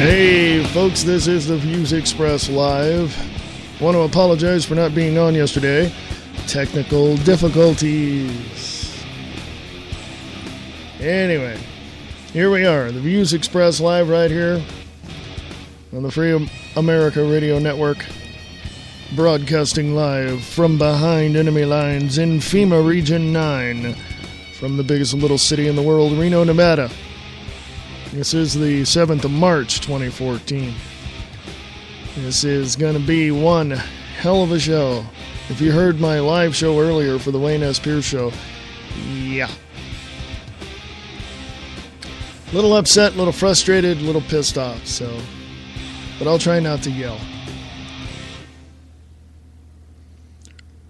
Hey folks, this is the Views Express Live. Want to apologize for not being on yesterday. Technical difficulties. Anyway, here we are, the Views Express Live right here on the Free America Radio Network, broadcasting live from behind enemy lines in FEMA Region 9 from the biggest little city in the world, Reno, Nevada. This is the 7th of March, 2014. This is going to be one hell of a show. If you heard my live show earlier for the Wayne S. Pierce Show, yeah. A little upset, a little frustrated, a little pissed off, but I'll try not to yell.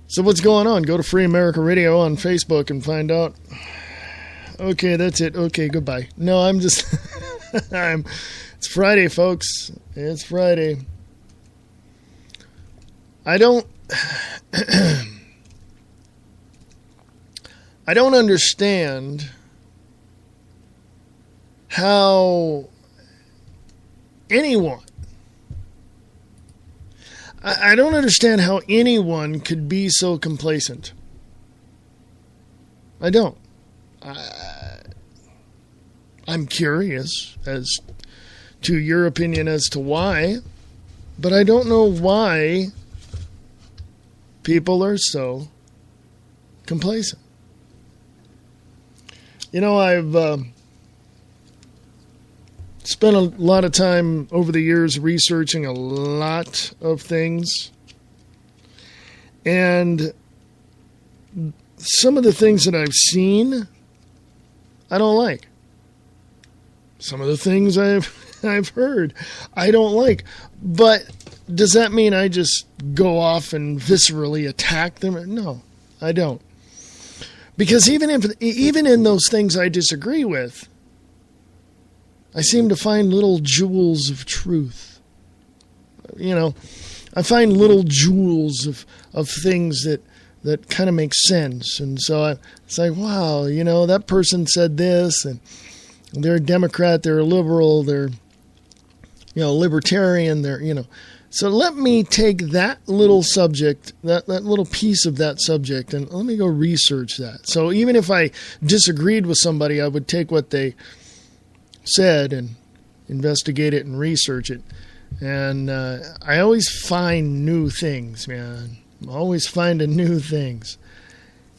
So what's going on? Go to Free America Radio on Facebook and find out. Okay, that's it. Okay, goodbye. No, I'm just... It's Friday, folks. It's Friday. I don't understand how anyone... I don't understand how anyone could be so complacent. I don't. I'm curious as to your opinion as to why, but I don't know why people are so complacent. You know, I've spent a lot of time over the years researching a lot of things, and some of the things that I've seen, I don't like. Some of the things I've heard, I don't like. But does that mean I just go off and viscerally attack them? No, I don't. Because even in those things I disagree with, I seem to find little jewels of truth. You know, I find little jewels of things that kind of make sense. And so it's like, wow, you know, that person said this, and they're a Democrat, they're a liberal, they're, you know, libertarian, they're, you know. So let me take that little subject, that little piece of that subject, and let me go research that. So even if I disagreed with somebody, I would take what they said and investigate it and research it. And I always find new things, man. I'm always finding new things.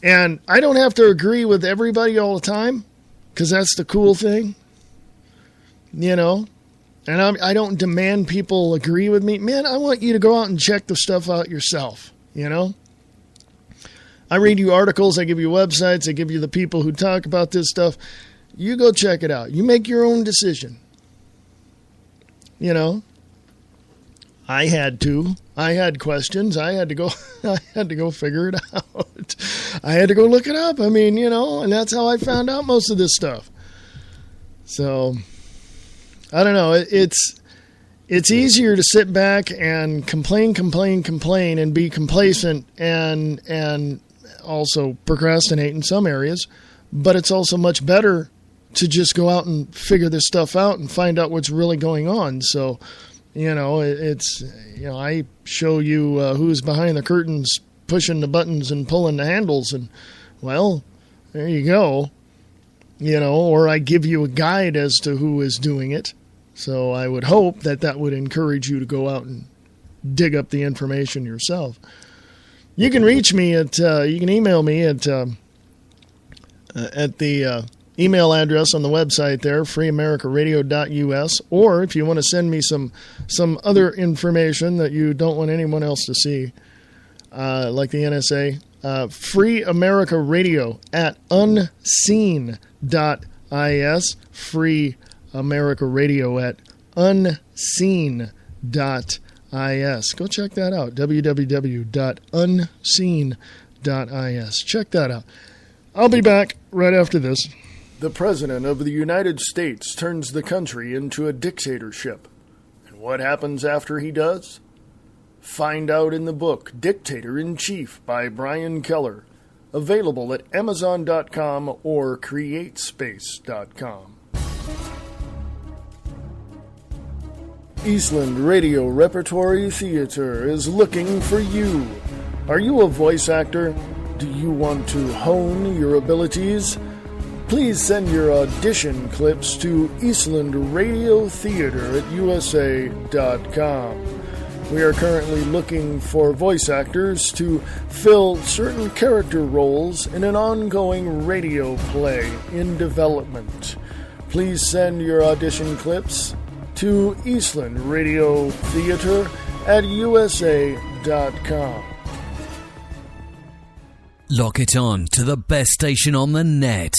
And I don't have to agree with everybody all the time, because that's the cool thing, you know. And I don't demand people agree with me. Man, I want you to go out and check the stuff out yourself, you know. I read you articles, I give you websites, I give you the people who talk about this stuff. You go check it out. You make your own decision. You know, I had to. I had questions. I had to go figure it out. I had to go look it up. I mean, you know, and that's how I found out most of this stuff. So, I don't know. It's easier to sit back and complain and be complacent and also procrastinate in some areas, but it's also much better to just go out and figure this stuff out and find out what's really going on. So, you know, I show you who's behind the curtains, pushing the buttons and pulling the handles, and, well, there you go. You know, or I give you a guide as to who is doing it. So I would hope that would encourage you to go out and dig up the information yourself. You can reach me you can email me at the email address on the website there, freeamericaradio.us, or if you want to send me some other information that you don't want anyone else to see, like the NSA, Free America Radio at unseen.is, Free America Radio at unseen.is. Go check that out, www.unseen.is. Check that out. I'll be back right after this. The President of the United States turns the country into a dictatorship. And what happens after he does? Find out in the book Dictator in Chief by Brian Keller, available at Amazon.com or CreateSpace.com. Eastland Radio Repertory Theater is looking for you. Are you a voice actor? Do you want to hone your abilities? Please send your audition clips to Eastland Radio Theater at USA.com. We are currently looking for voice actors to fill certain character roles in an ongoing radio play in development. Please send your audition clips to Eastland Radio Theater at USA.com. Lock it on to the best station on the net.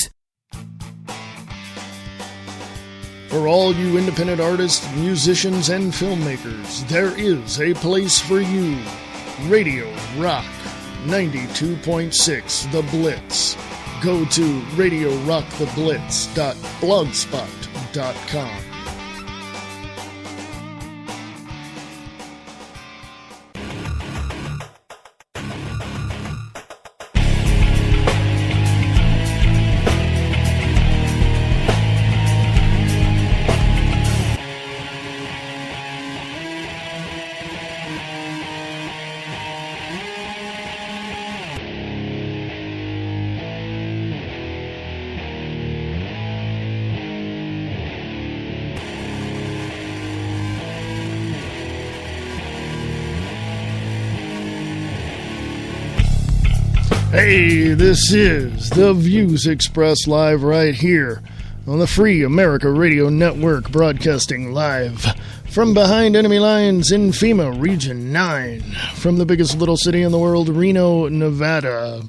For all you independent artists, musicians, and filmmakers, there is a place for you. Radio Rock 92.6 The Blitz. Go to radiorocktheblitz.blogspot.com. Hey, this is the Views Expressed live right here on the Free America Radio Network, broadcasting live from behind enemy lines in FEMA Region 9, from the biggest little city in the world, Reno, Nevada.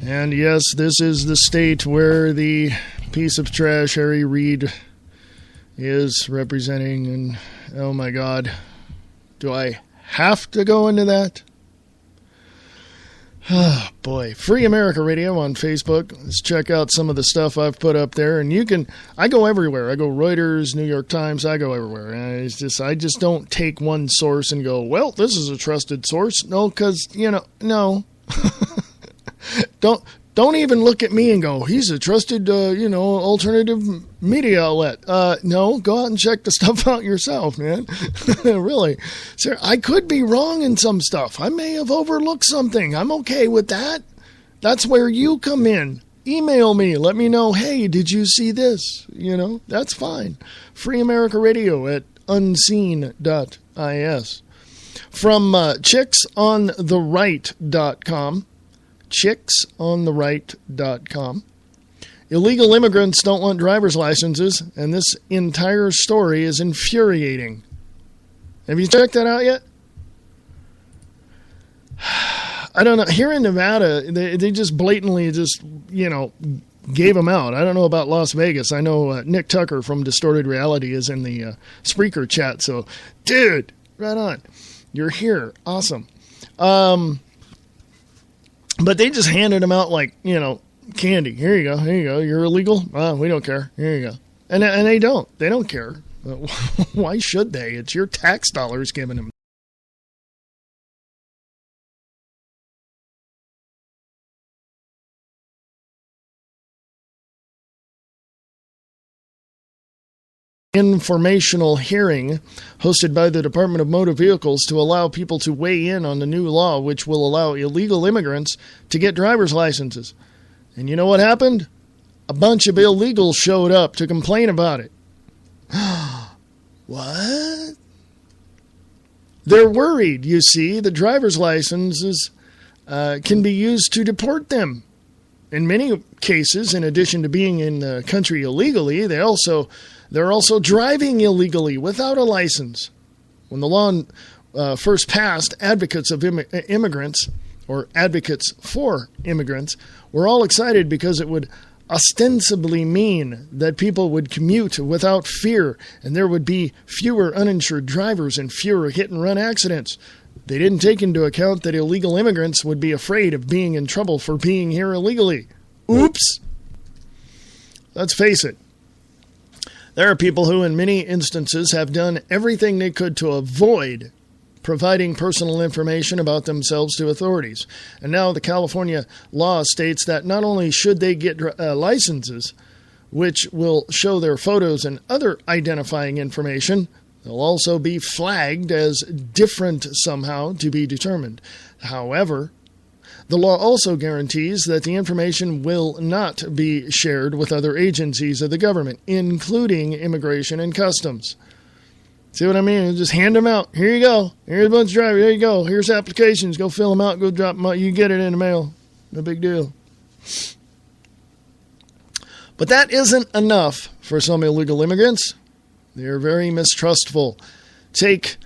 And yes, this is the state where the piece of trash Harry Reid is representing, and oh my God, do I have to go into that? Oh, boy. Free America Radio on Facebook. Let's check out some of the stuff I've put up there. And you can, I go everywhere. I go Reuters, New York Times, I go everywhere. And I just don't take one source and go, well, this is a trusted source. No, because, no. Don't even look at me and go, he's a trusted, alternative media outlet. No, go out and check the stuff out yourself, man. Really. Sir, I could be wrong in some stuff. I may have overlooked something. I'm okay with that. That's where you come in. Email me. Let me know, hey, did you see this? That's fine. Free America Radio at unseen.is. From chicksontheright.com. chicksontheright.com. Illegal immigrants don't want driver's licenses, and this entire story is infuriating. Have you checked that out yet? I don't know. Here in Nevada, they just blatantly gave them out. I don't know about Las Vegas. I know Nick Tucker from Distorted Reality is in the Spreaker chat. So, dude, right on. You're here. Awesome. But they just handed them out like, candy. Here you go. Here you go. You're illegal? We don't care. Here you go. And they don't. They don't care. Why should they? It's your tax dollars giving them. Informational hearing hosted by the Department of Motor Vehicles to allow people to weigh in on the new law, which will allow illegal immigrants to get driver's licenses. And you know what happened? A bunch of illegals showed up to complain about it. What? They're worried, you see. The driver's licenses can be used to deport them. In many cases, in addition to being in the country illegally, they're also driving illegally without a license. When the law first passed, advocates of immigrants, or advocates for immigrants, were all excited because it would ostensibly mean that people would commute without fear and there would be fewer uninsured drivers and fewer hit-and-run accidents. They didn't take into account that illegal immigrants would be afraid of being in trouble for being here illegally. Oops! Let's face it. There are people who, in many instances, have done everything they could to avoid providing personal information about themselves to authorities. And now the California law states that not only should they get licenses, which will show their photos and other identifying information, They'll also be flagged as different somehow to be determined. However, the law also guarantees that the information will not be shared with other agencies of the government, including Immigration and Customs. See what I mean? Just hand them out. Here you go. Here's a bunch of drivers. Here you go. Here's applications. Go fill them out. Go drop them out. You get it in the mail. No big deal. But that isn't enough for some illegal immigrants. They're very mistrustful. Take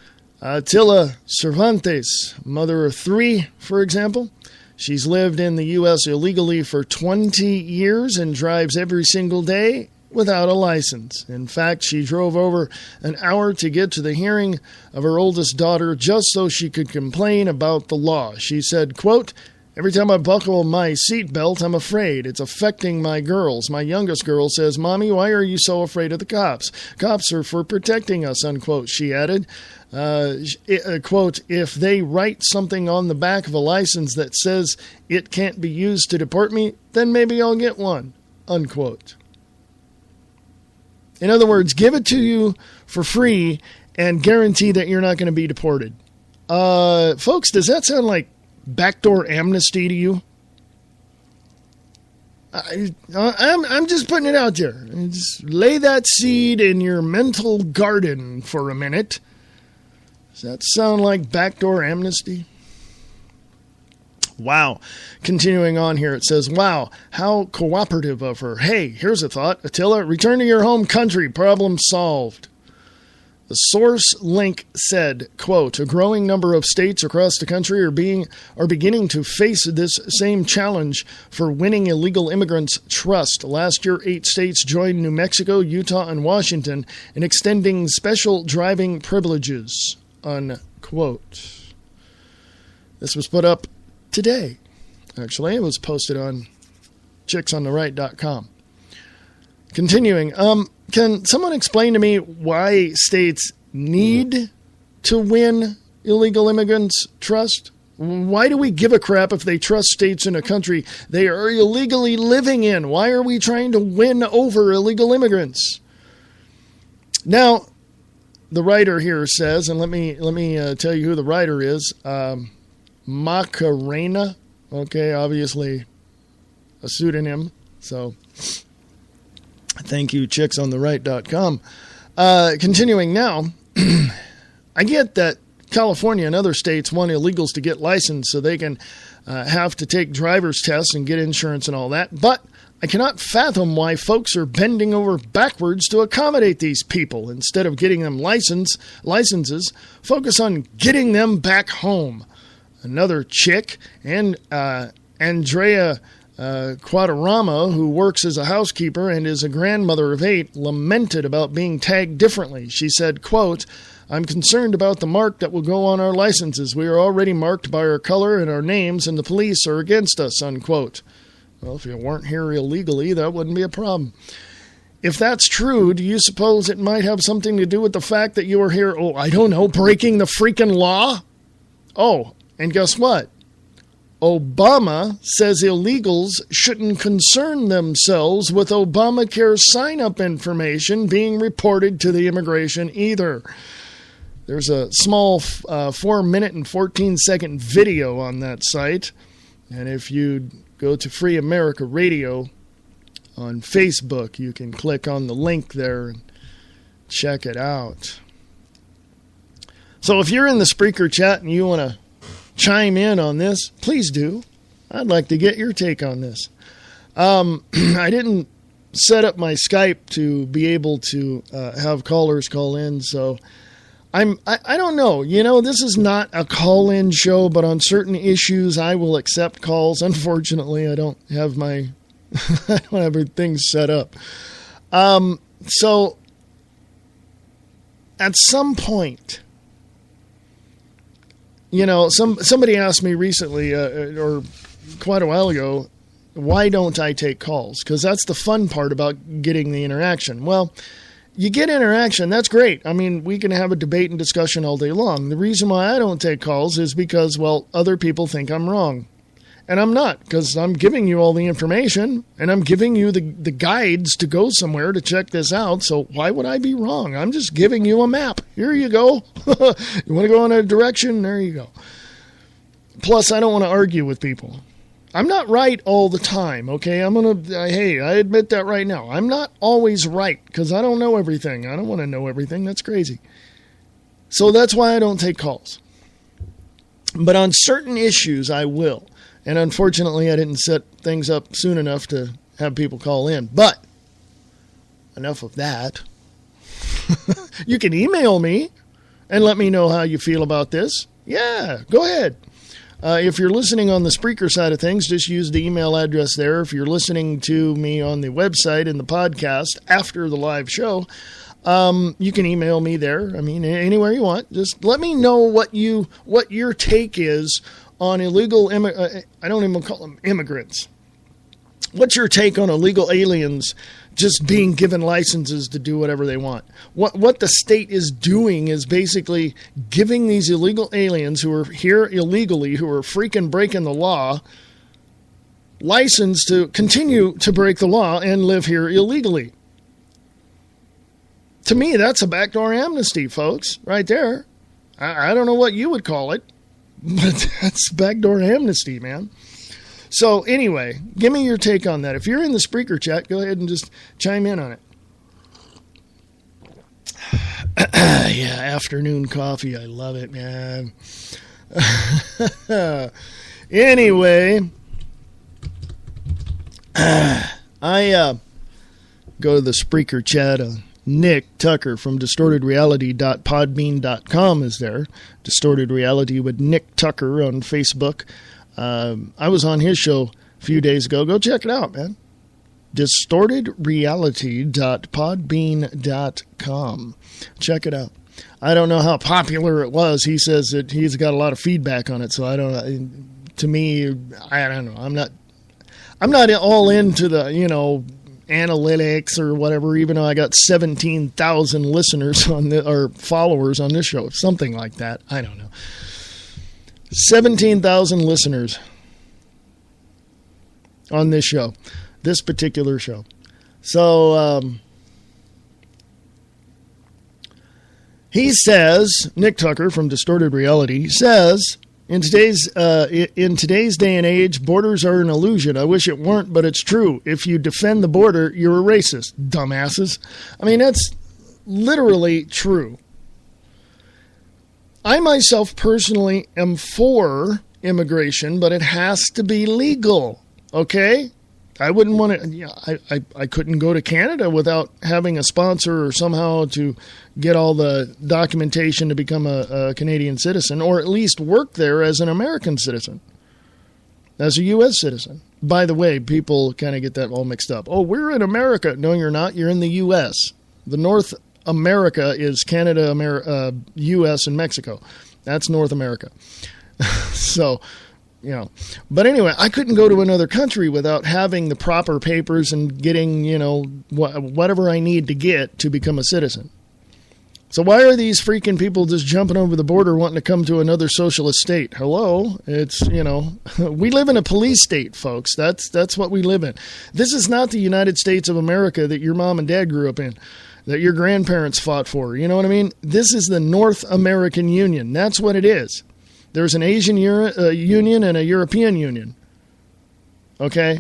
Tila Cervantes, mother of 3, for example. She's lived in the U.S. illegally for 20 years and drives every single day without a license. In fact, she drove over an hour to get to the hearing of her oldest daughter just so she could complain about the law. She said, quote, "Every time I buckle my seatbelt, I'm afraid. It's affecting my girls. My youngest girl says, 'Mommy, why are you so afraid of the cops? Cops are for protecting us,' unquote," she added. Quote, "If they write something on the back of a license that says it can't be used to deport me, then maybe I'll get one," unquote. In other words, give it to you for free and guarantee that you're not going to be deported. Folks, does that sound like backdoor amnesty to you? I'm just putting it out there. Just lay that seed in your mental garden for a minute. Does that sound like backdoor amnesty? Wow. Continuing on here, it says, "Wow, how cooperative of her. Hey, here's a thought. Attila, return to your home country. Problem solved." The source link said, quote, "A growing number of states across the country are beginning to face this same challenge for winning illegal immigrants' trust. Last year, 8 states joined New Mexico, Utah, and Washington in extending special driving privileges," unquote. This was put up today. Actually, it was posted on chicksontheright.com. Continuing, can someone explain to me why states need to win illegal immigrants' trust? Why do we give a crap if they trust states in a country they are illegally living in? Why are we trying to win over illegal immigrants? Now, the writer here says, and let me tell you who the writer is, Macarena. Okay, obviously a pseudonym, so thank you, chicksontheright.com. Continuing now, I get that California and other states want illegals to get licensed so they can have to take driver's tests and get insurance and all that, but I cannot fathom why folks are bending over backwards to accommodate these people. Instead of getting them licenses, focus on getting them back home. Another chick, and Andrea Quadarama, who works as a housekeeper and is a grandmother of 8, lamented about being tagged differently. She said, quote, "I'm concerned about the mark that will go on our licenses. We are already marked by our color and our names, and the police are against us," unquote. Well, if you weren't here illegally, that wouldn't be a problem. If that's true, do you suppose it might have something to do with the fact that you were here, I don't know, breaking the freaking law? Oh, and guess what? Obama says illegals shouldn't concern themselves with Obamacare sign-up information being reported to the immigration either. There's a small 4-minute and 14-second video on that site. And if you go to Free America Radio on Facebook, you can click on the link there and check it out. So if you're in the Spreaker chat and you want to chime in on this, please do. I'd like to get your take on this. I didn't set up my Skype to be able to have callers call in, so I don't know. You know, this is not a call-in show, but on certain issues I will accept calls. Unfortunately, I don't have I don't have everything set up. So at some point, you know, somebody asked me recently, or quite a while ago, why don't I take calls? Because that's the fun part about getting the interaction. Well, you get interaction, that's great. I mean, we can have a debate and discussion all day long. The reason why I don't take calls is because, well, other people think I'm wrong. And I'm not, because I'm giving you all the information, and I'm giving you the guides to go somewhere to check this out. So why would I be wrong? I'm just giving you a map. Here you go. You want to go in a direction? There you go. Plus, I don't want to argue with people. I'm not right all the time, okay? I admit that right now. I'm not always right, because I don't know everything. I don't want to know everything. That's crazy. So that's why I don't take calls. But on certain issues, I will. And unfortunately, I didn't set things up soon enough to have people call in. But enough of that. You can email me and let me know how you feel about this. Yeah, go ahead. If you're listening on the Spreaker side of things, just use the email address there. If you're listening to me on the website and the podcast after the live show, you can email me there. I mean, anywhere you want. Just let me know what your take is on illegal I don't even call them immigrants. What's your take on illegal aliens just being given licenses to do whatever they want? What the state is doing is basically giving these illegal aliens who are here illegally, who are freaking breaking the law, license to continue to break the law and live here illegally. To me, that's a backdoor amnesty, folks, right there. I don't know what you would call it, but that's backdoor amnesty, man. So anyway, give me your take on that. If you're in the Spreaker chat, go ahead and just chime in on it. Yeah, afternoon coffee. I love it, man. Anyway, I go to the Spreaker chat. Nick Tucker from distortedreality.podbean.com is there. Distorted Reality with Nick Tucker on Facebook. I was on his show a few days ago. Go check it out, man. distortedreality.podbean.com. Check it out. I don't know how popular it was. He says that he's got a lot of feedback on it, so I don't know. To me, I don't know. I'm not all into the, analytics or whatever, even though I got 17,000 listeners or followers on this show, something like that. I don't know. 17,000 listeners on this show, this particular show. So, he says, Nick Tucker from Distorted Reality says, in today's day and age, borders are an illusion. I wish it weren't, but it's true. If you defend the border, you're a racist, dumbasses. I mean, that's literally true. I myself personally am for immigration, but it has to be legal, okay? I wouldn't want to, I couldn't go to Canada without having a sponsor or somehow to get all the documentation to become a Canadian citizen, or at least work there as an American citizen, as a U.S. citizen. By the way, people kind of get that all mixed up. Oh, we're in America. No, you're not. You're in the U.S. The North America is Canada, U.S., and Mexico. That's North America. So, but anyway, I couldn't go to another country without having the proper papers and getting, whatever I need to get to become a citizen. So why are these freaking people just jumping over the border wanting to come to another socialist state? Hello? It's, we live in a police state, folks. That's what we live in. This is not the United States of America that your mom and dad grew up in, that your grandparents fought for. You know what I mean? This is the North American Union. That's what it is. There's an Asian Union and a European Union. Okay?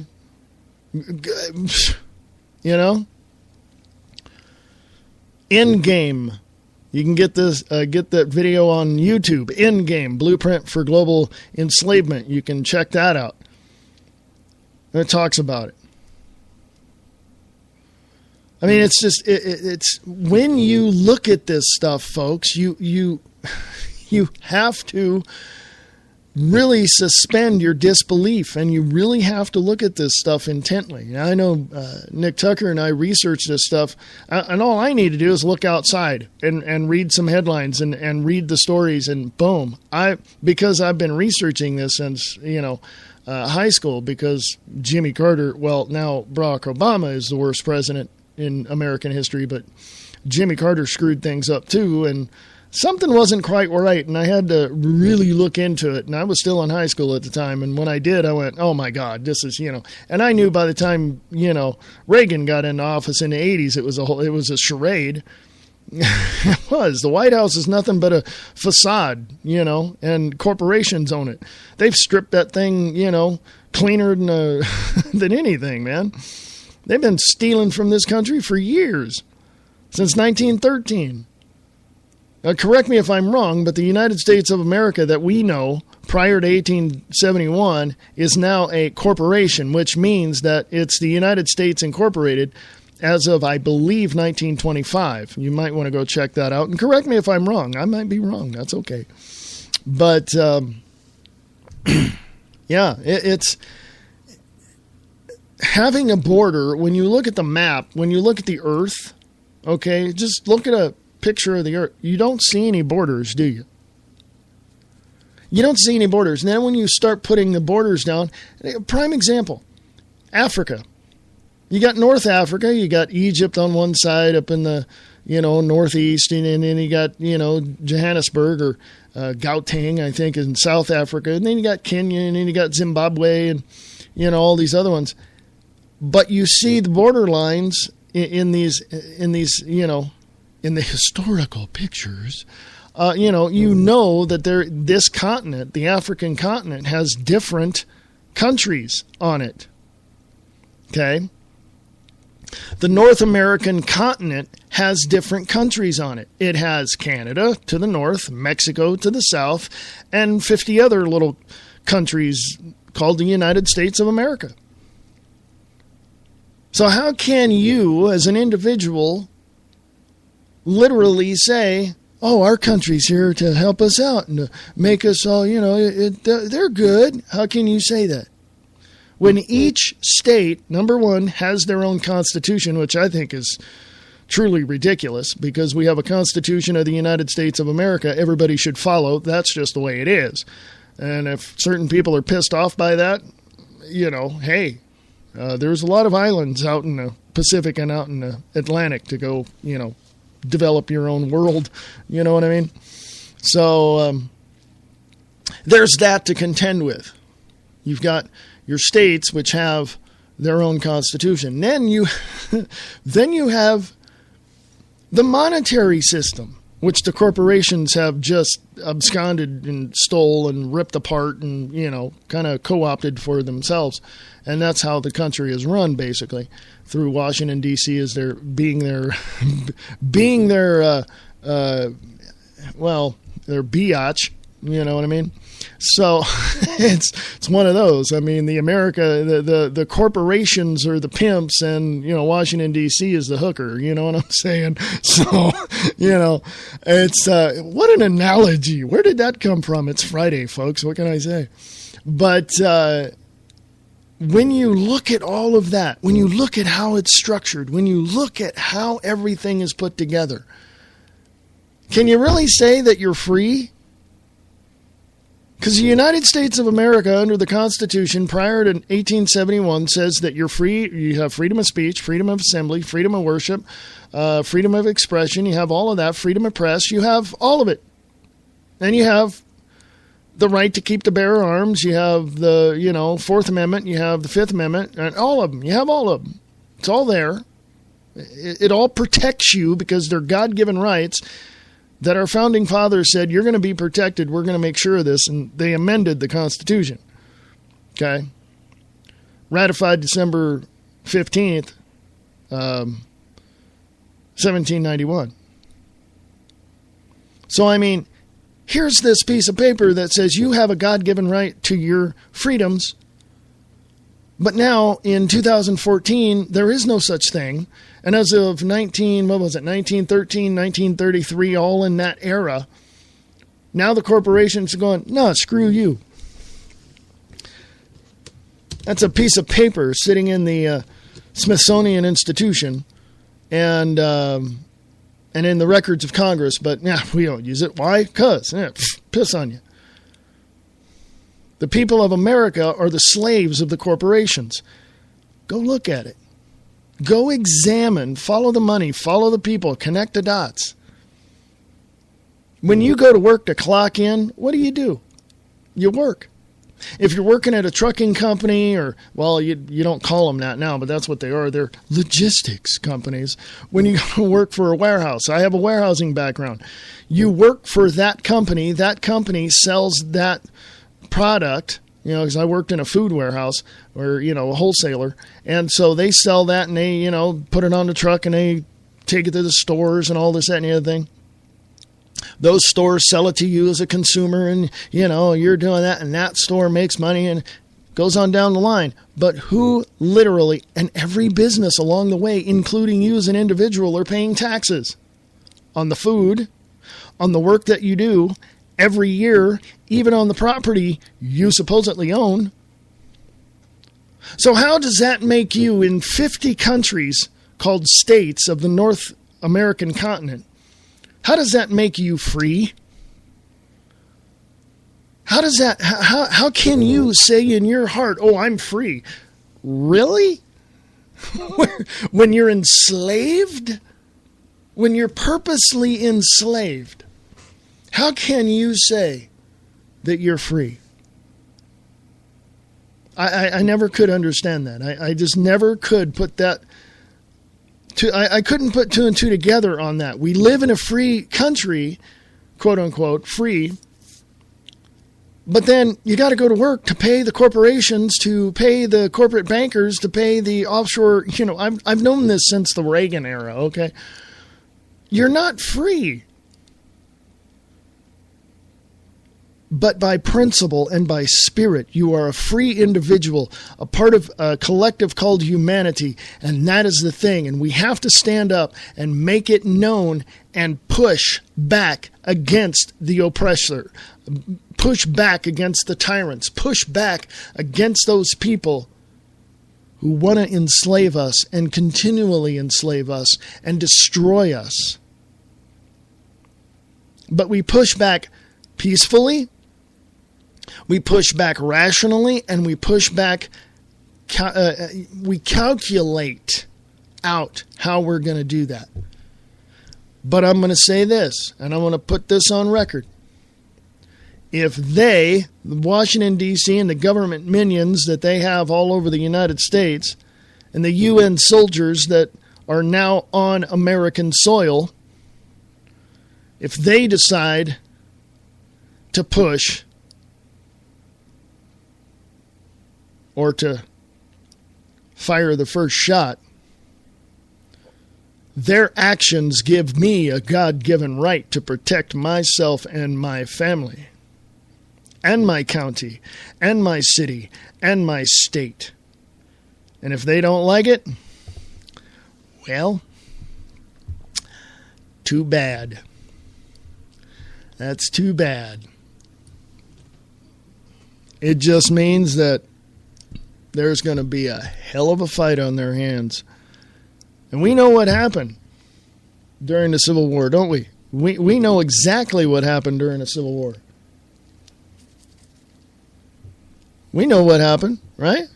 Endgame. You can get that video on YouTube. Endgame, Blueprint for Global Enslavement. You can check that out. And it talks about it. I mean, it's just, it's when you look at this stuff, folks, you have to really suspend your disbelief, and you really have to look at this stuff intently. Now, I know Nick Tucker and I research this stuff, and all I need to do is look outside and read some headlines and read the stories, and boom. Because I've been researching this since, high school, because Jimmy Carter, well, now Barack Obama is the worst president in American history, but Jimmy Carter screwed things up too, and something wasn't quite right, and I had to really look into it. And I was still in high school at the time, and when I did, I went, "Oh my God, this is And I knew by the time Reagan got into office in the '80s, it was a charade. It was. The White House is nothing but a facade, and corporations own it. They've stripped that thing, cleaner than than anything, man. They've been stealing from this country for years, since 1913. Correct me if I'm wrong, but the United States of America that we know prior to 1871 is now a corporation, which means that it's the United States Incorporated as of, I believe, 1925. You might want to go check that out. And correct me if I'm wrong. I might be wrong. That's okay. But, yeah, it's having a border. When you look at the map, when you look at the Earth, okay, just look at a picture of the Earth. You don't see any borders, do you? You don't see any borders. And then when you start putting the borders down, prime example, Africa. You got North Africa, you got Egypt on one side up in the, northeast, and then you got, Johannesburg or Gauteng, I think, in South Africa. And then you got Kenya, and then you got Zimbabwe, and, all these other ones. But you see the border lines in these, in the historical pictures, that this continent, the African continent, has different countries on it. Okay? The North American continent has different countries on it. It has Canada to the north, Mexico to the south, and 50 other little countries called the United States of America. So how can you, as an individual, literally say, "Oh, our country's here to help us out and to make us all, they're good"? How can you say that? When each state, number one, has their own constitution, which I think is truly ridiculous, because we have a Constitution of the United States of America everybody should follow. That's just the way it is. And if certain people are pissed off by that, hey, there's a lot of islands out in the Pacific and out in the Atlantic to go, develop your own world. You know what I mean? So there's that to contend with. You've got your states, which have their own constitution. Then you have the monetary system, which the corporations have just absconded and stole and ripped apart and, kind of co-opted for themselves. And that's how the country is run, basically, through Washington, D.C. as their their biatch, you know what I mean? So it's one of those. I mean, the corporations are the pimps, and Washington D.C. is the hooker. You know what I'm saying? So it's what an analogy. Where did that come from? It's Friday, folks. What can I say? But when you look at all of that, when you look at how it's structured, when you look at how everything is put together, can you really say that you're free? Because the United States of America, under the Constitution prior to 1871, says that you're free. You have freedom of speech, freedom of assembly, freedom of worship, freedom of expression. You have all of that, freedom of press. You have all of it. And you have the right to keep the bearer arms. You have the, Fourth Amendment. You have the Fifth Amendment. And all of them. You have all of them. It's all there. It all protects you because they're God-given rights that our founding fathers said, you're going to be protected. We're going to make sure of this. And they amended the Constitution. Okay. Ratified December 15th, 1791. So, I mean, here's this piece of paper that says you have a God-given right to your freedoms. But now, in 2014, there is no such thing. And as of 1913, 1933, all in that era, now the corporations are going, no, screw you. That's a piece of paper sitting in the Smithsonian Institution and in the records of Congress, but we don't use it. Why? Because, piss on you. The people of America are the slaves of the corporations. Go look at it. Go examine, follow the money, follow the people, connect the dots. When you go to work to clock in, what do? You work. If you're working at a trucking company or, well, you don't call them that now, but that's what they are. They're logistics companies. When you go to work for a warehouse, I have a warehousing background. You work for that company sells that product, because I worked in a food warehouse or, a wholesaler. And so they sell that and they, put it on the truck and they take it to the stores and all this, that, and the other thing. Those stores sell it to you as a consumer and, you're doing that and that store makes money and goes on down the line. But who literally, and every business along the way, including you as an individual, are paying taxes on the food, on the work that you do every year, even on the property you supposedly own. So how does that make you in 50 countries called states of the North American continent? How does that make you free? How can you say in your heart, oh, I'm free? Really? When you're enslaved? When you're purposely enslaved, how can you say that you're free? I never could understand that. I just never could put that. I couldn't put two and two together on that. We live in a free country, quote unquote, free. But then you got to go to work to pay the corporations, to pay the corporate bankers, to pay the offshore. I've known this since the Reagan era. Okay, you're not free. But by principle and by spirit, you are a free individual, a part of a collective called humanity, and that is the thing. And we have to stand up and make it known and push back against the oppressor, push back against the tyrants, push back against those people who want to enslave us and continually enslave us and destroy us. But we push back peacefully. We push back rationally, and we push back, we calculate out how we're going to do that. But I'm going to say this, and I want to put this on record. If they, Washington, D.C., and the government minions that they have all over the United States, and the UN soldiers that are now on American soil, if they decide to push or to fire the first shot, their actions give me a God-given right to protect myself and my family, and my county, and my city, and my state. And if they don't like it, well, too bad. That's too bad. It just means that there's going to be a hell of a fight on their hands. And we know what happened during the Civil War, don't we? We know exactly what happened during the Civil War. We know what happened, right?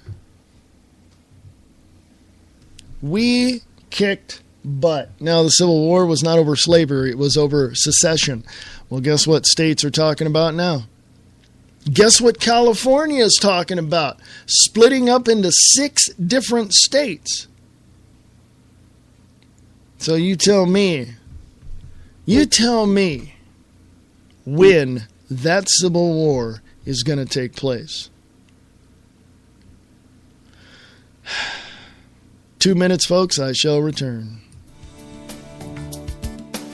We kicked butt. Now, the Civil War was not over slavery. It was over secession. Well, guess what states are talking about now? Guess what California is talking about? Splitting up into 6 different states. So you tell me when that Civil War is going to take place. 2 minutes, folks, I shall return.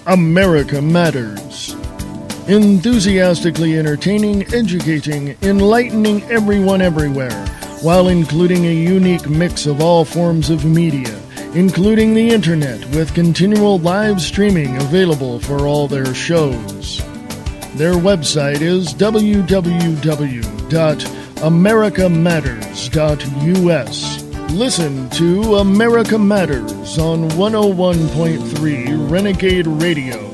America Matters. Enthusiastically entertaining, educating, enlightening everyone everywhere, while including a unique mix of all forms of media, including the internet, with continual live streaming available for all their shows. Their website is www.americamatters.us. Listen to America Matters on 101.3 Renegade Radio,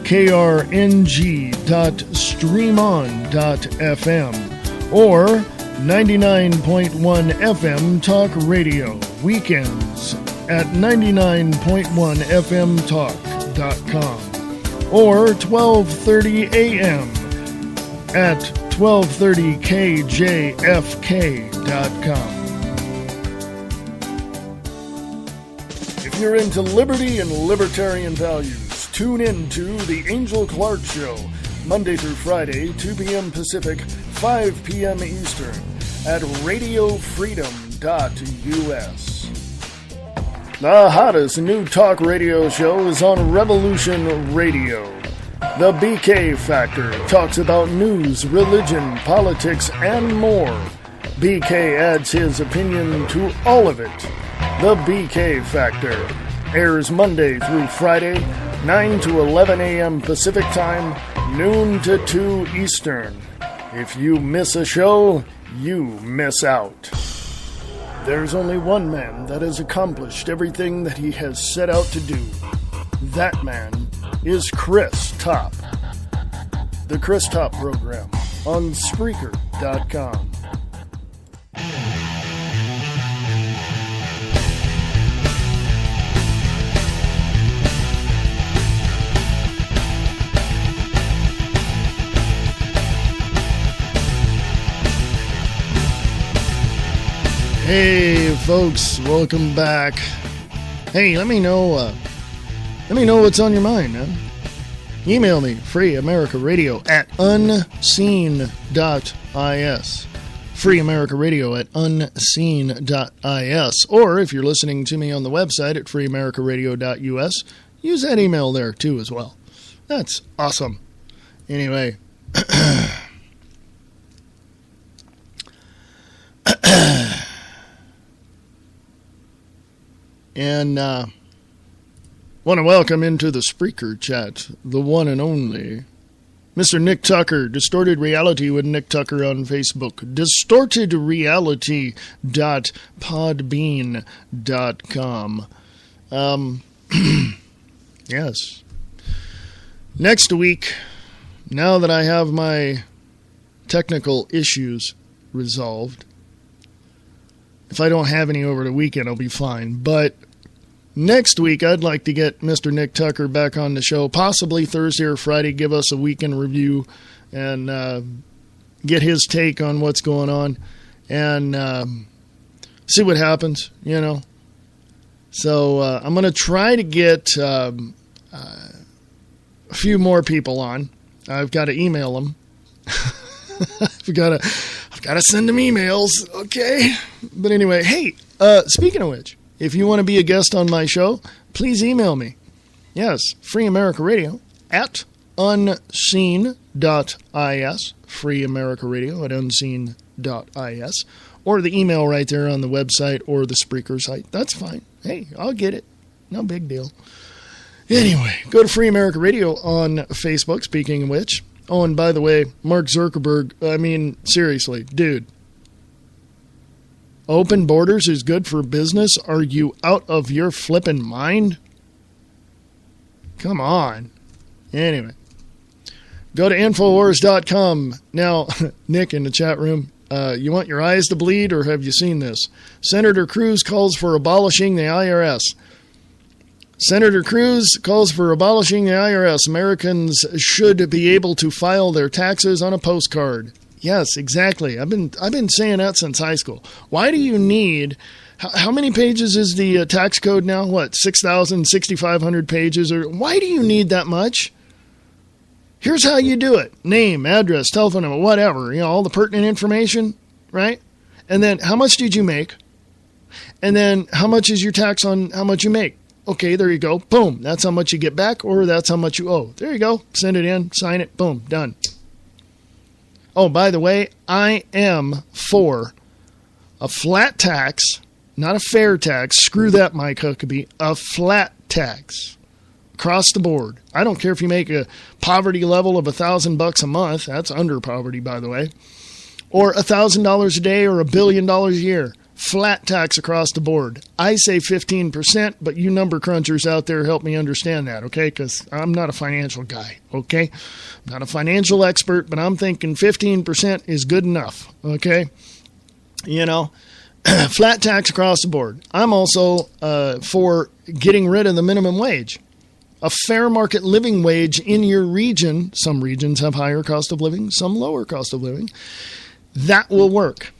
krng.streamon.fm, or 99.1 FM Talk Radio, weekends at 99.1fmtalk.com. or 12:30 a.m. at 1230kjfk.com. If you're into liberty and libertarian values, tune in to The Angel Clark Show, Monday through Friday, 2 p.m. Pacific, 5 p.m. Eastern, at radiofreedom.us. The hottest new talk radio show is on Revolution Radio. The BK Factor talks about news, religion, politics, and more. BK adds his opinion to all of it. The BK Factor airs Monday through Friday, 9 to 11 a.m. Pacific Time, noon to 2 Eastern. If you miss a show, you miss out. There's only one man that has accomplished everything that he has set out to do. That man is Chris Top. The Chris Top Program on Spreaker.com. Hey folks, welcome back. Hey, let me know what's on your mind, man. Email me, freeamericaradio@unseen.is. freeamericaradio@unseen.is. Or if you're listening to me on the website at freeamericaradio.us, use that email there too as well. That's awesome. Anyway, and want to welcome into the Spreaker chat the one and only Mr. Nick Tucker, Distorted Reality with Nick Tucker on Facebook, distortedreality.podbean.com. Yes. Next week, now that I have my technical issues resolved, if I don't have any over the weekend, I'll be fine. But next week, I'd like to get Mr. Nick Tucker back on the show, possibly Thursday or Friday, give us a weekend review and get his take on what's going on and see what happens, you know. So I'm going to try to get a few more people on. I've got to email them. I've got to send them emails, okay? But anyway, hey, speaking of which, if you want to be a guest on my show, please email me. Yes, freeamericaradio@unseen.is, freeamericaradio@unseen.is, or the email right there on the website or the Spreaker site. That's fine. Hey, I'll get it. No big deal. Anyway, go to Free America Radio on Facebook, speaking of which. Oh, and by the way, Mark Zuckerberg, I mean, seriously, dude. Open borders is good for business? Are you out of your flippin' mind? Come on. Anyway. Go to Infowars.com. Now, Nick in the chat room, you want your eyes to bleed or have you seen this? Senator Cruz calls for abolishing the IRS. Senator Cruz calls for abolishing the IRS. Americans should be able to file their taxes on a postcard. Yes, exactly. I've been saying that since high school. Why do you need... How many pages is the tax code now? What, 6,000, 6,500 pages? Or why do you need that much? Here's how you do it. Name, address, telephone number, whatever. You know, all the pertinent information, right? And then how much did you make? And then how much is your tax on how much you make? Okay, there you go. Boom. That's how much you get back, or that's how much you owe. There you go. Send it in, sign it, boom, done. Oh, by the way, I am for a flat tax, not a fair tax. Screw that, Mike Huckabee. A flat tax across the board. I don't care if you make a poverty level of $1,000 a month. That's under poverty, by the way. Or $1,000 a day or $1 billion a year. Flat tax across the board. I say 15%, but you number crunchers out there help me understand that, okay? Because I'm not a financial guy, okay? I'm not a financial expert, but I'm thinking 15% is good enough, okay? You know, flat tax across the board. I'm also for getting rid of the minimum wage. a fair market living wage in your region. Some regions have higher cost of living, some lower cost of living. That will work.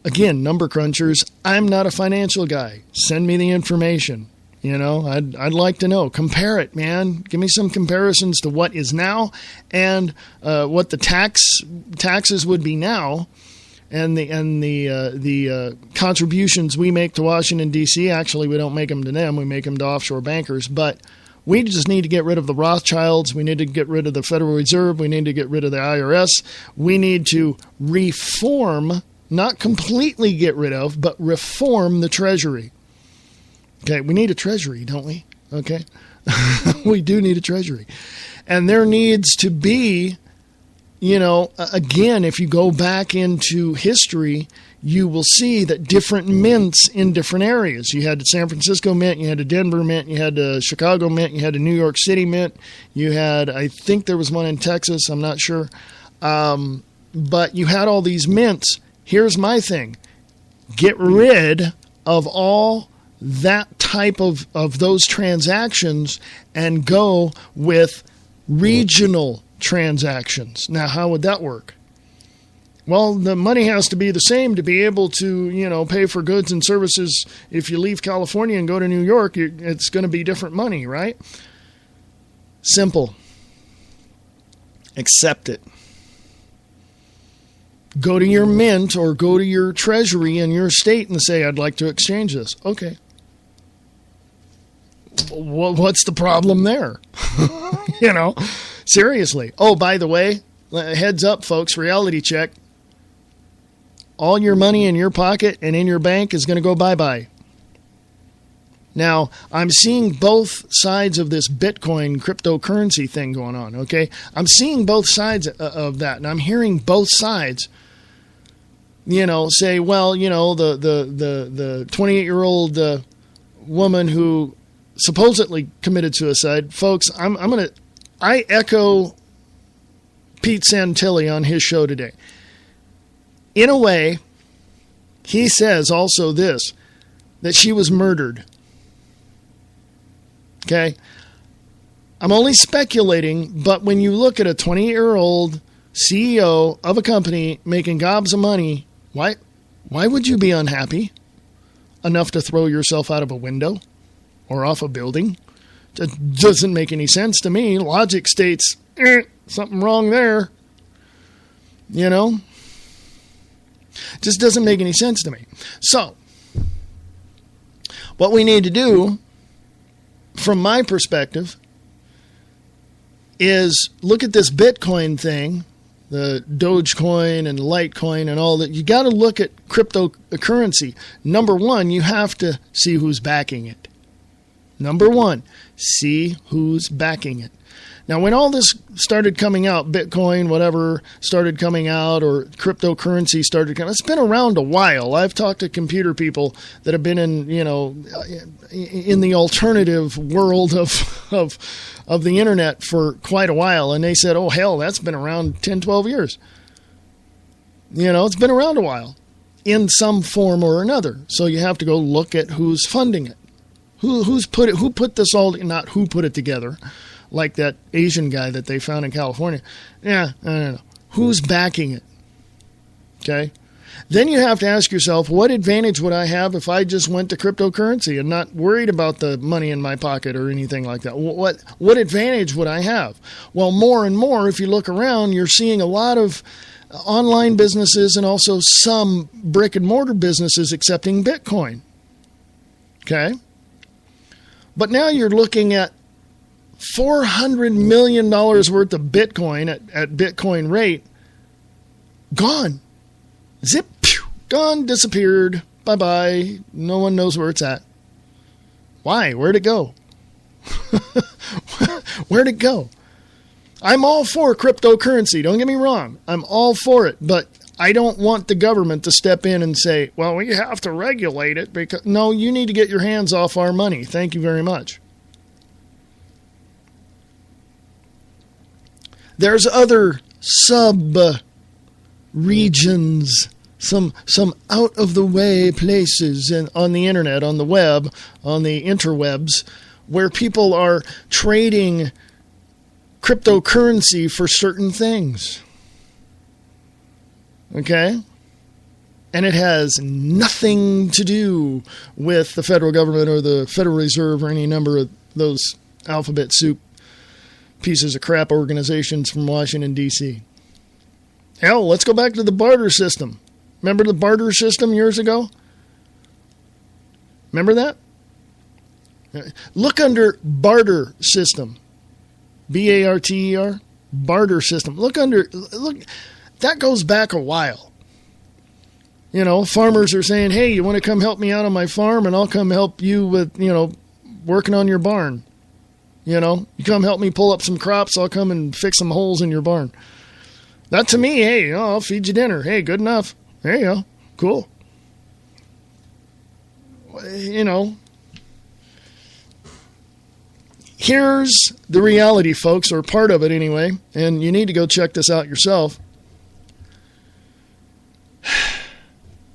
Again, number crunchers, I'm not a financial guy. Send me the information. You know, I'd like to know. Compare it, man. Give me some comparisons to what is now and what the taxes would be now, and the contributions we make to Washington D.C. Actually, we don't make them to them. We make them to offshore bankers. But we just need to get rid of the Rothschilds. We need to get rid of the Federal Reserve. We need to get rid of the IRS. We need to reform, not completely get rid of, but reform the Treasury. Okay, we need a treasury, don't we? Okay, we do need a treasury. And there needs to be, you know, again, if you go back into history, you will see that different mints in different areas. You had the San Francisco Mint, you had the Denver Mint, you had the Chicago Mint, you had the New York City Mint, you had, I think there was one in Texas, I'm not sure. But you had all these mints. Here's my thing. Get rid of all that type of those transactions and go with regional transactions. Now, how would that work? Well, the money has to be the same to be able to, you know, pay for goods and services. If you leave California and go to New York, it's going to be different money, right? Simple. Accept it. Go to your mint or go to your treasury in your state and say, I'd like to exchange this. Okay. What's the problem there? You know, seriously. Oh, by the way, heads up, folks, reality check. All your money in your pocket and in your bank is going to go bye-bye. Now, I'm seeing both sides of this Bitcoin cryptocurrency thing going on, okay? I'm seeing both sides of that, and I'm hearing both sides, you know, say, well, you know, the 28-year-old woman who supposedly committed suicide. Folks, I echo Pete Santilli on his show today. In a way, he says also this, that she was murdered. Okay? I'm only speculating, but when you look at a 28-year-old CEO of a company making gobs of money, why would you be unhappy enough to throw yourself out of a window or off a building? It doesn't make any sense to me. Logic states, something wrong there. You know? Just doesn't make any sense to me. So, what we need to do, from my perspective, is look at this Bitcoin thing, the Dogecoin and Litecoin and all that. You got to look at cryptocurrency. Number one, you have to see who's backing it. Number one, see who's backing it. Now, when all this started coming out, Bitcoin, whatever, started coming out, or cryptocurrency started coming, it's been around a while. I've talked to computer people that have been in, you know, in the alternative world of the internet for quite a while, and they said, oh, hell, that's been around 10, 12 years. You know, it's been around a while in some form or another. So you have to go look at who's funding it. Who put this all, not who put it together, like that Asian guy that they found in California. Yeah, I don't know. Who's backing it? Okay? Then you have to ask yourself, what advantage would I have if I just went to cryptocurrency and not worried about the money in my pocket or anything like that? What advantage would I have? Well, more and more, if you look around, you're seeing a lot of online businesses and also some brick and mortar businesses accepting Bitcoin. Okay? But now you're looking at $400 million worth of Bitcoin at Bitcoin rate gone. Zip, pew, gone, disappeared, bye-bye. No one knows where it's at. Why? Where'd it go? Where'd it go? I'm all for cryptocurrency. Don't get me wrong. I'm all for it. But I don't want the government to step in and say, well, we have to regulate it. Because no, you need to get your hands off our money. Thank you very much. There's other sub-regions, some out-of-the-way places on the internet, on the web, on the interwebs, where people are trading cryptocurrency for certain things. Okay? And it has nothing to do with the federal government or the Federal Reserve or any number of those alphabet soup pieces of crap organizations from Washington, D.C. Hell, let's go back to the barter system. Remember the barter system years ago? Remember that? Look under barter system. B-A-R-T-E-R. Barter system. Look, that goes back a while. You know, farmers are saying, hey, you want to come help me out on my farm and I'll come help you with, working on your barn. You come help me pull up some crops, I'll come and fix some holes in your barn. That to me, hey, I'll feed you dinner. Hey, good enough. There you go. Cool. Here's the reality, folks, or part of it anyway, and you need to go check this out yourself.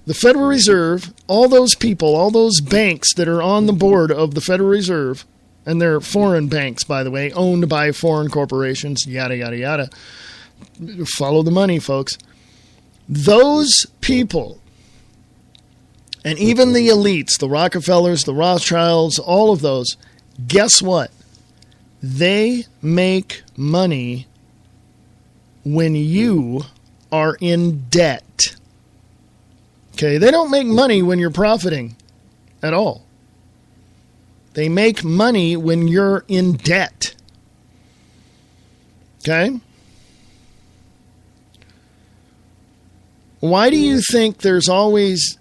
The Federal Reserve, all those people, all those banks that are on the board of the Federal Reserve, and they're foreign banks, by the way, owned by foreign corporations, yada, yada, yada. Follow the money, folks. Those people, and even the elites, the Rockefellers, the Rothschilds, all of those, guess what? They make money when you are in debt. Okay, they don't make money when you're profiting at all. They make money when you're in debt. Okay? Why do you think there's always,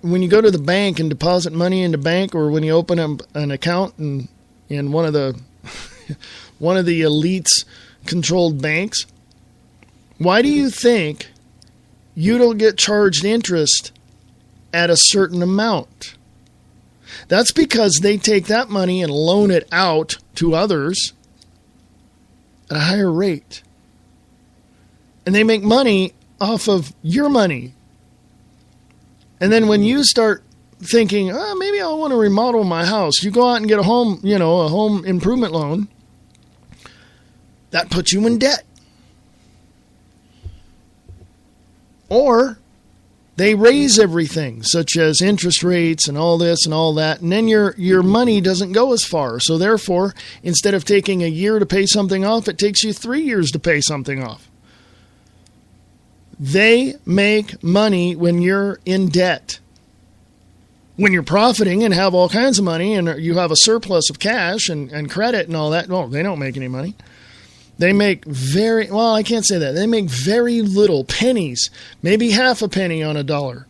when you go to the bank and deposit money in the bank, or when you open an account in one of the elites controlled banks, why do you think you don't get charged interest at a certain amount? That's because they take that money and loan it out to others at a higher rate. And they make money off of your money. And then when you start thinking, maybe I want to remodel my house, you go out and get a home improvement loan. That puts you in debt. Or they raise everything, such as interest rates and all this and all that, and then your money doesn't go as far. So therefore, instead of taking a year to pay something off, it takes you 3 years to pay something off. They make money when you're in debt. When you're profiting and have all kinds of money and you have a surplus of cash and credit and all that, no, they don't make any money. They make I can't say that. They make very little, pennies, maybe half a penny on a dollar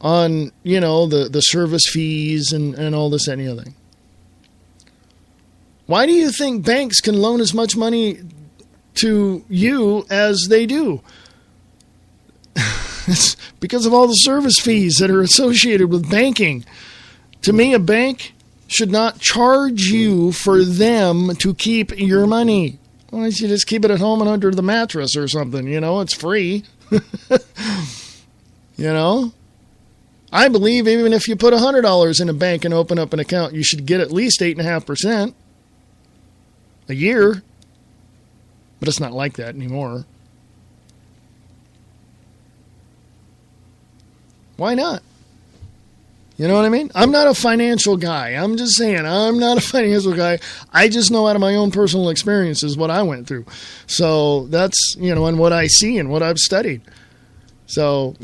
on, the service fees and all this, and the other thing. Why do you think banks can loan as much money to you as they do? It's because of all the service fees that are associated with banking. To me, a bank should not charge you for them to keep your money. Why don't you just keep it at home and under the mattress or something? It's free. I believe even if you put $100 in a bank and open up an account, you should get at least 8.5% a year. But it's not like that anymore. Why not? You know what I mean? I'm not a financial guy. I'm just saying, I'm not a financial guy. I just know out of my own personal experiences what I went through. So that's, and what I see and what I've studied. So,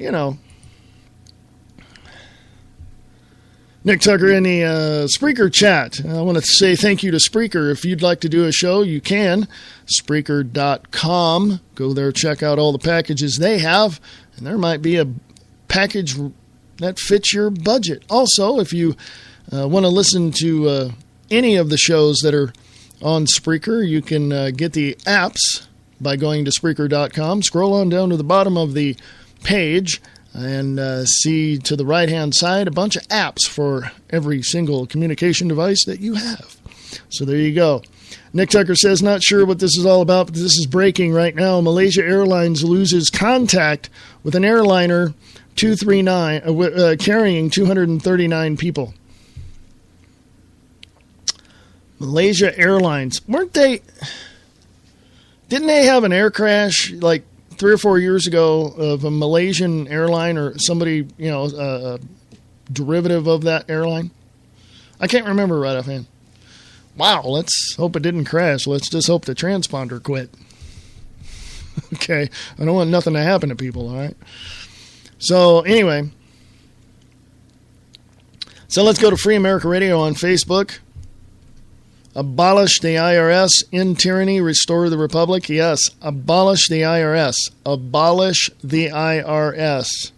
Nick Tucker in the Spreaker chat. I want to say thank you to Spreaker. If you'd like to do a show, you can. Spreaker.com. Go there, check out all the packages they have. And there might be a package that fits your budget. Also, if you want to listen to any of the shows that are on Spreaker, you can get the apps by going to Spreaker.com. Scroll on down to the bottom of the page and see to the right-hand side a bunch of apps for every single communication device that you have. So there you go. Nick Tucker says, not sure what this is all about, but this is breaking right now. Malaysia Airlines loses contact with an airliner 239 carrying 239 people. Malaysia Airlines. Didn't they have an air crash like 3 or 4 years ago of a Malaysian airline or somebody, a derivative of that airline? I can't remember right offhand. Wow, let's hope it didn't crash. Let's just hope the transponder quit. Okay, I don't want nothing to happen to people, all right? So, anyway. So, let's go to Free America Radio on Facebook. Abolish the IRS, end tyranny, restore the republic. Yes, abolish the IRS. Abolish the IRS.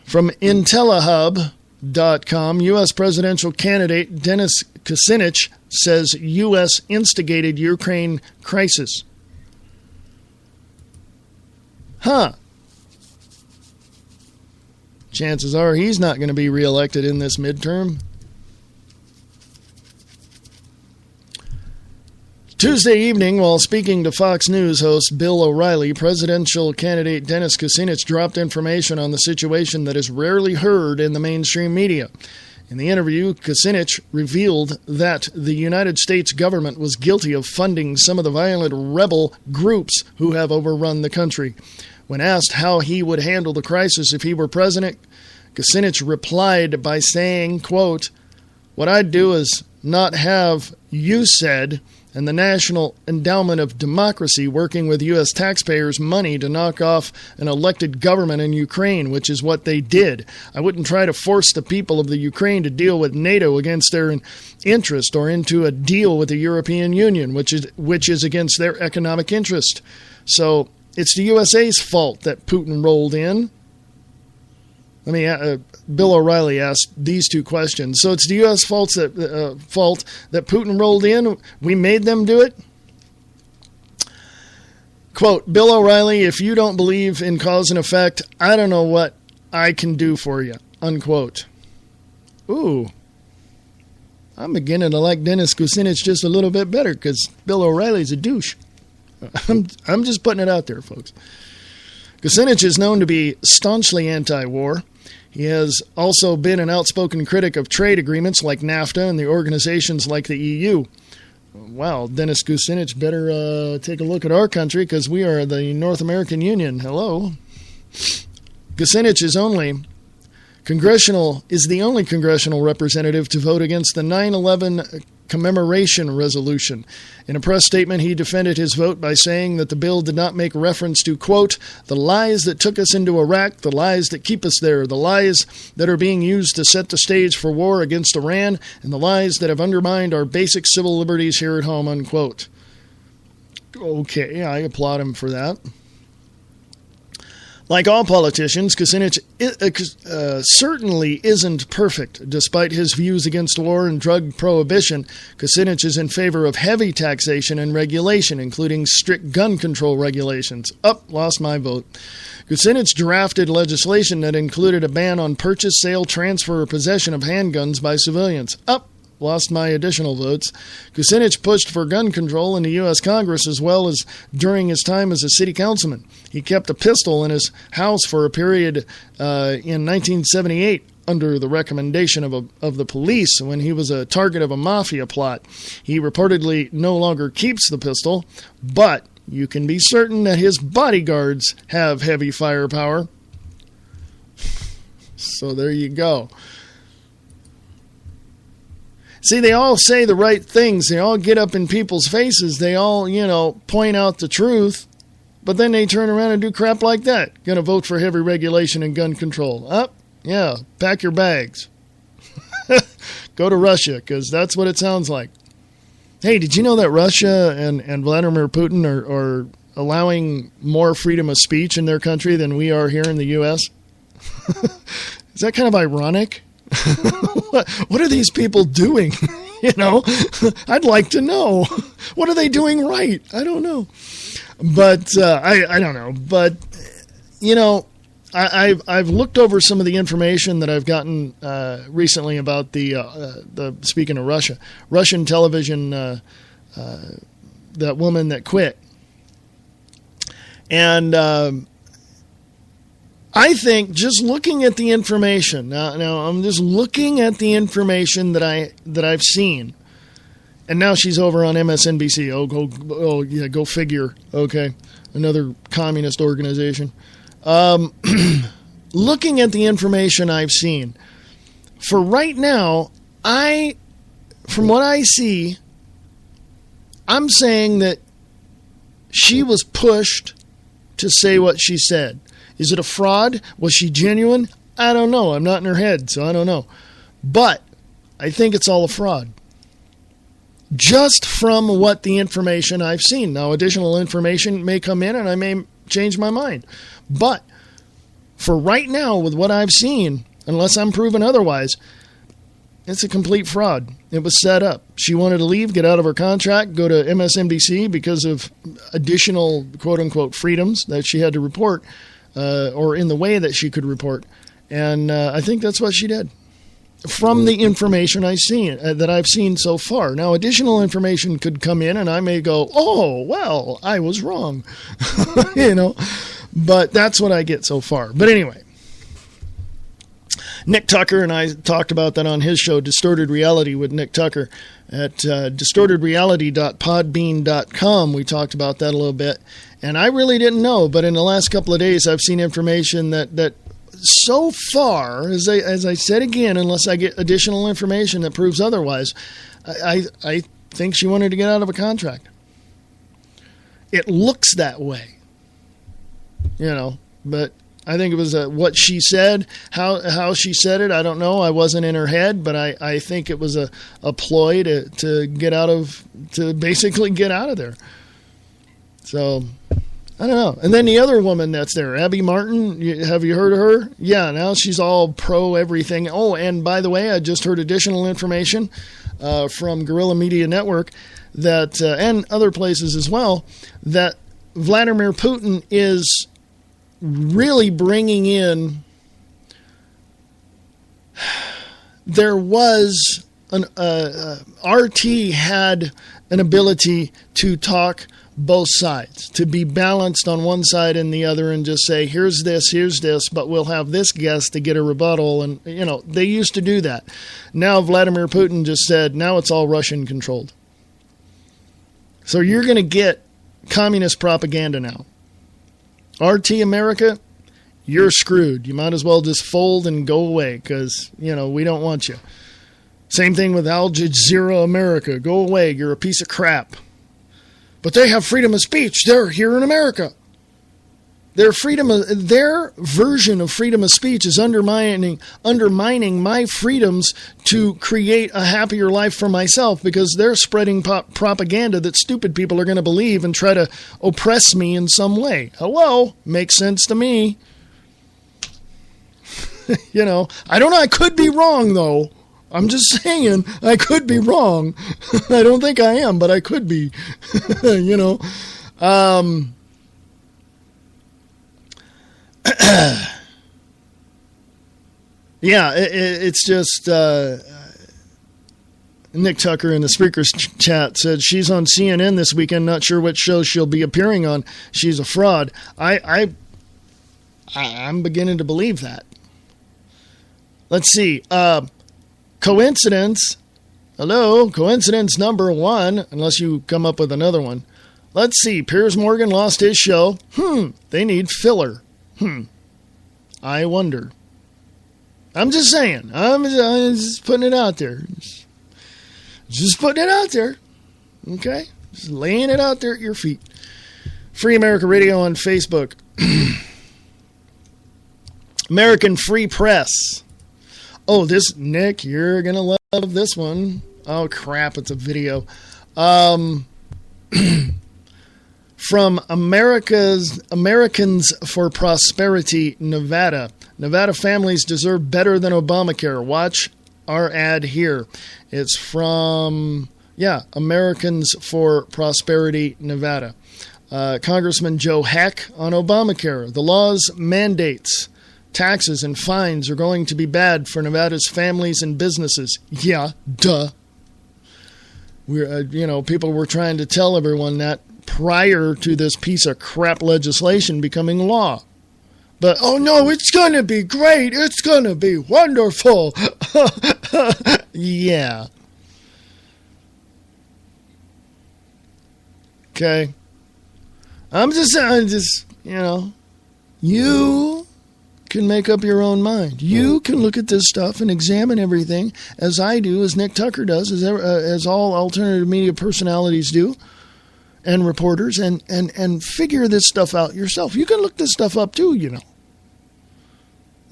From IntelliHub.com, U.S. presidential candidate Dennis Kucinich says U.S. instigated Ukraine crisis. Chances are he's not going to be reelected in this midterm. Tuesday evening, while speaking to Fox News host Bill O'Reilly, presidential candidate Dennis Kucinich dropped information on the situation that is rarely heard in the mainstream media. In the interview, Kucinich revealed that the United States government was guilty of funding some of the violent rebel groups who have overrun the country. When asked how he would handle the crisis if he were president, Kucinich replied by saying, quote, "What I'd do is not have you said and the National Endowment of Democracy working with U.S. taxpayers' money to knock off an elected government in Ukraine, which is what they did. I wouldn't try to force the people of the Ukraine to deal with NATO against their interest or into a deal with the European Union, which is against their economic interest. So it's the USA's fault that Putin rolled in." Bill O'Reilly asked these two questions. So it's the U.S. fault that Putin rolled in? We made them do it? Quote, Bill O'Reilly, if you don't believe in cause and effect, I don't know what I can do for you. Unquote. Ooh. I'm beginning to like Dennis Kucinich just a little bit better because Bill O'Reilly's a douche. I'm just putting it out there, folks. Kucinich is known to be staunchly anti-war. He has also been an outspoken critic of trade agreements like NAFTA and the organizations like the EU. Wow, Dennis Kucinich better take a look at our country because we are the North American Union. Hello. Kucinich is the only congressional representative to vote against the 9/11 commemoration resolution. In a press statement, he defended his vote by saying that the bill did not make reference to, quote, the lies that took us into Iraq, the lies that keep us there, the lies that are being used to set the stage for war against Iran, and the lies that have undermined our basic civil liberties here at home, unquote. Okay, I applaud him for that. Like all politicians, Kucinich certainly isn't perfect. Despite his views against war and drug prohibition, Kucinich is in favor of heavy taxation and regulation, including strict gun control regulations. Lost my vote. Kucinich drafted legislation that included a ban on purchase, sale, transfer, or possession of handguns by civilians. Lost my additional votes. Kucinich pushed for gun control in the U.S. Congress as well as during his time as a city councilman. He kept a pistol in his house for a period in 1978 under the recommendation of the police when he was a target of a mafia plot. He reportedly no longer keeps the pistol, but you can be certain that his bodyguards have heavy firepower. So there you go. See, they all say the right things. They all get up in people's faces. They all, point out the truth. But then they turn around and do crap like that. Going to vote for heavy regulation and gun control. Yeah, pack your bags. Go to Russia, because that's what it sounds like. Hey, did you know that Russia and Vladimir Putin are allowing more freedom of speech in their country than we are here in the U.S.? Is that kind of ironic? What are these people doing? I'd like to know. What are they doing right? I don't know. But I don't know. But I've looked over some of the information that I've gotten recently about the speaking of Russian television, that woman that quit, and I think just looking at the information now I'm just looking at the information that I've seen, and now she's over on MSNBC. Go figure. Okay, another communist organization. Looking at the information I've seen, for right now, from what I see, I'm saying that she was pushed to say what she said. Is it a fraud? Was she genuine? I don't know. I'm not in her head, so I don't know. But I think it's all a fraud. Just from what the information I've seen. Now, additional information may come in and I may change my mind. But for right now, with what I've seen, unless I'm proven otherwise, it's a complete fraud. It was set up. She wanted to leave, get out of her contract, go to MSNBC because of additional quote-unquote freedoms that she had to report, or in the way that she could report. And I think that's what she did. From the information I've seen so far. Now, additional information could come in and I may go, oh, well, I was wrong. But that's what I get so far. But anyway, Nick Tucker and I talked about that on his show, Distorted Reality with Nick Tucker, at distortedreality.podbean.com. We talked about that a little bit. And I really didn't know, but in the last couple of days, I've seen information that so far, as I said again, unless I get additional information that proves otherwise, I think she wanted to get out of a contract. It looks that way, but I think it was what she said, how she said it. I don't know. I wasn't in her head, but I think it was a ploy to basically get out of there. So I don't know. And then the other woman that's there, Abby Martin, have you heard of her? Yeah, now she's all pro everything. Oh, and by the way, I just heard additional information from Guerrilla Media Network that, and other places as well, that Vladimir Putin is really bringing in. There was RT had an ability to talk both sides, to be balanced on one side and the other and just say, here's this, but we'll have this guest to get a rebuttal. And, they used to do that. Now Vladimir Putin just said, now it's all Russian controlled. So you're going to get communist propaganda now. RT America, you're screwed. You might as well just fold and go away because, we don't want you. Same thing with Al Jazeera America. Go away. You're a piece of crap. But they have freedom of speech. They're here in America. Their version of freedom of speech is undermining my freedoms to create a happier life for myself because they're spreading propaganda that stupid people are going to believe and try to oppress me in some way. Hello? Makes sense to me. I don't know. I could be wrong, though. I'm just saying, I could be wrong. I don't think I am, but I could be. Yeah, it's just Nick Tucker in the Spreaker chat said she's on CNN this weekend. Not sure what show she'll be appearing on. She's a fraud. I'm beginning to believe that. Let's see. Coincidence. Hello, coincidence number one, unless you come up with another one. Let's see. Piers Morgan lost his show. They need filler. I wonder. I'm just saying. I'm just putting it out there. Just putting it out there. Okay? Just laying it out there at your feet. Free America Radio on Facebook. American Free Press. Oh, Nick, you're going to love this one. Oh, crap, it's a video. From Americans for Prosperity, Nevada. Nevada families deserve better than Obamacare. Watch our ad here. It's from, Americans for Prosperity, Nevada. Congressman Joe Heck on Obamacare. The law's mandates, taxes, and fines are going to be bad for Nevada's families and businesses. Yeah, duh. People were trying to tell everyone that prior to this piece of crap legislation becoming law. But, oh no, it's going to be great. It's going to be wonderful. Yeah. Okay. I'm just, you can make up your own mind. You can look at this stuff and examine everything as I do, as Nick Tucker does, as all alternative media personalities do, and reporters, and figure this stuff out yourself. You can look this stuff up too,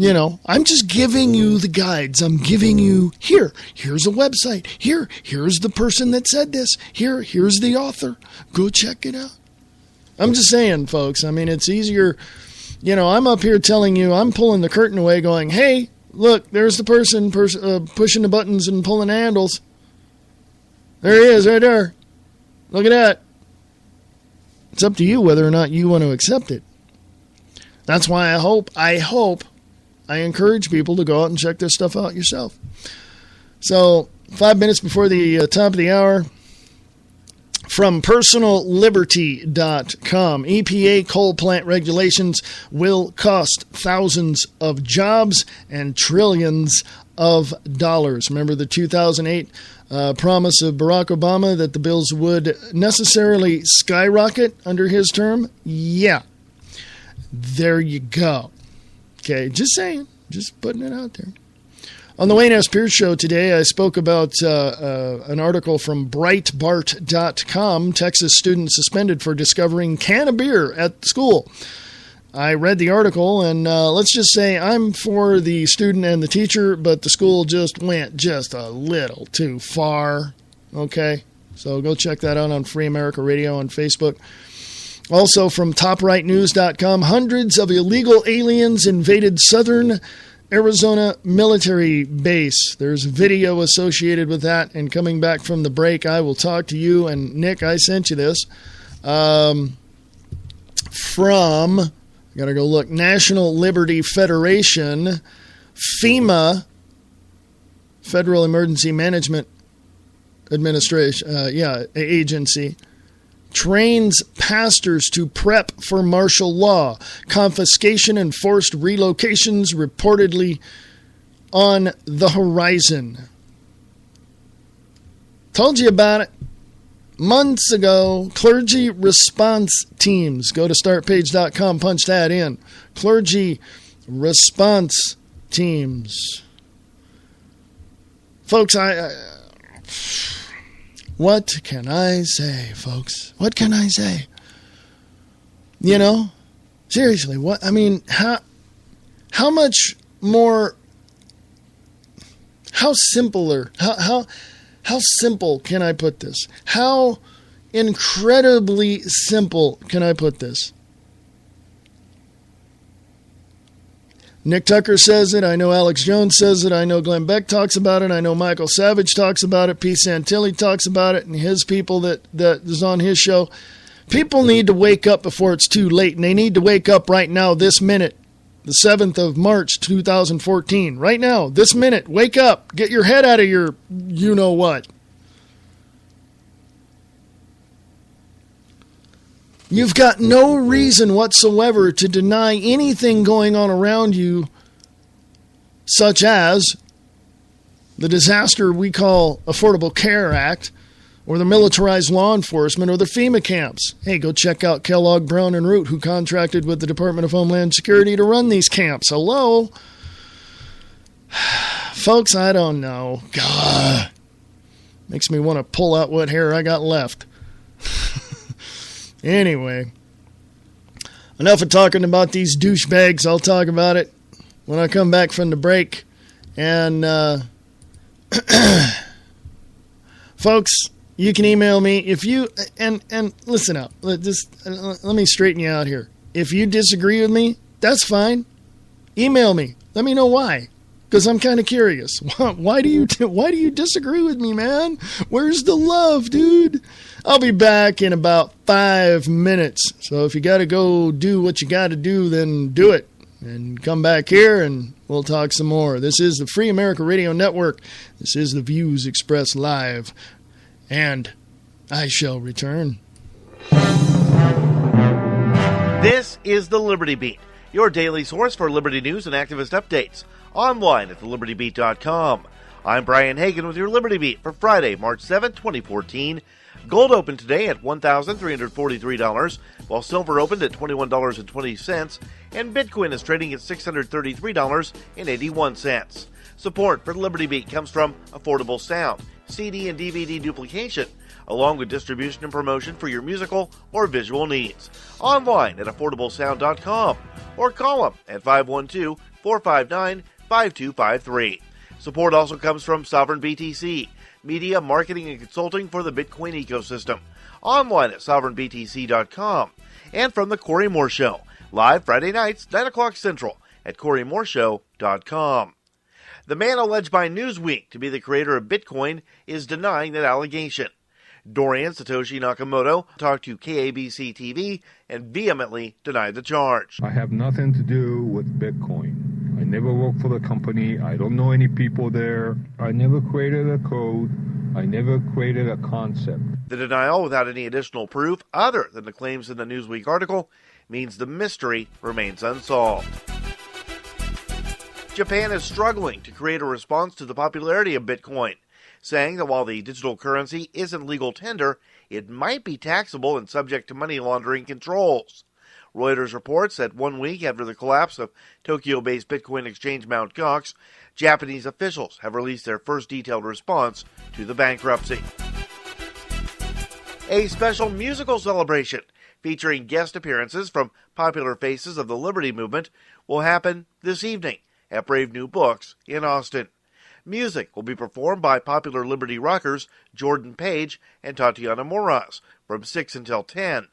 I'm just giving you the guides. I'm giving you, here's a website. Here's the person that said this. Here's the author. Go check it out. I'm just saying, folks, it's easier. I'm up here telling you, I'm pulling the curtain away going, hey, look, there's the person pushing the buttons and pulling the handles. There he is right there. Look at that. It's up to you whether or not you want to accept it. That's why I encourage people to go out and check this stuff out yourself. So 5 minutes before the top of the hour, from personalliberty.com, EPA coal plant regulations will cost thousands of jobs and trillions of dollars. Remember the 2008 promise of Barack Obama that the bills would necessarily skyrocket under his term? Yeah. There you go. Okay, just saying. Just putting it out there. On the Wayne S. Pierce Show today, I spoke about an article from Breitbart.com, Texas student suspended for discovering can of beer at school. I read the article, and let's just say I'm for the student and the teacher, but the school just went just a little too far. Okay? So go check that out on Free America Radio on Facebook. Also from TopRightNews.com, hundreds of illegal aliens invaded southern Arizona military base. There's video associated with that. And coming back from the break, I will talk to you. And Nick, I sent you this from, I got to go look, National Liberty Federation, FEMA, Federal Emergency Management Administration, agency, trains pastors to prep for martial law. Confiscation and forced relocations reportedly on the horizon. Told you about it months ago. Clergy response teams. Go to startpage.com, punch that in. Clergy response teams. Folks, what can I say, folks? What can I say? Seriously, what? How much more? How simpler? How simple can I put this? How incredibly simple can I put this? Nick Tucker says it. I know Alex Jones says it. I know Glenn Beck talks about it. I know Michael Savage talks about it. Pete Santilli talks about it, and his people that is on his show. People need to wake up before it's too late, and they need to wake up right now, this minute, the 7th of March, 2014. Right now, this minute, wake up. Get your head out of your you-know-what. You've got no reason whatsoever to deny anything going on around you, such as the disaster we call Affordable Care Act, or the militarized law enforcement, or the FEMA camps. Hey, go check out Kellogg, Brown, and Root, who contracted with the Department of Homeland Security to run these camps. Hello? Folks, I don't know. God. Makes me want to pull out what hair I got left. Anyway, enough of talking about these douchebags. I'll talk about it when I come back from the break. And, folks, you can email me if you, and listen up. Let me straighten you out here. If you disagree with me, that's fine. Email me. Let me know why. Because I'm kind of curious. Why do you disagree with me, man? Where's the love, dude? I'll be back in about 5 minutes. So if you got to go do what you got to do, then do it. And come back here and we'll talk some more. This is the Free America Radio Network. This is the Views Expressed Live. And I shall return. This is the Liberty Beat. your daily source for Liberty news and activist updates, online at thelibertybeat.com. I'm Brian Hagan with your Liberty Beat for Friday, March 7, 2014. Gold opened today at $1,343, while silver opened at $21.20, and Bitcoin is trading at $633.81. Support for the Liberty Beat comes from Affordable Sound, CD and DVD duplication, along with distribution and promotion for your musical or visual needs. Online at affordablesound.com or call them at 512-459-5253. Support also comes from Sovereign BTC, media, marketing, and consulting for the Bitcoin ecosystem. Online at sovereignbtc.com. And from The Corey Moore Show, live Friday nights, 9 o'clock Central at CoreyMooreShow.com. The man alleged by Newsweek to be the creator of Bitcoin is denying that allegation. Dorian Satoshi Nakamoto talked to KABC TV and vehemently denied the charge. I have nothing to do with Bitcoin. I never worked for the company. I don't know any people there. I never created a code. I never created a concept. The denial, without any additional proof other than the claims in the Newsweek article, means the mystery remains unsolved. Japan is struggling to create a response to the popularity of Bitcoin, saying that while the digital currency isn't legal tender, it might be taxable and subject to money laundering controls. Reuters reports that 1 week after the collapse of Tokyo-based Bitcoin exchange Mt. Gox, Japanese officials have released their first detailed response to the bankruptcy. A special musical celebration featuring guest appearances from popular faces of the Liberty Movement will happen this evening at Brave New Books in Austin. Music will be performed by popular Liberty rockers Jordan Page and Tatiana Moraz from 6 until 10.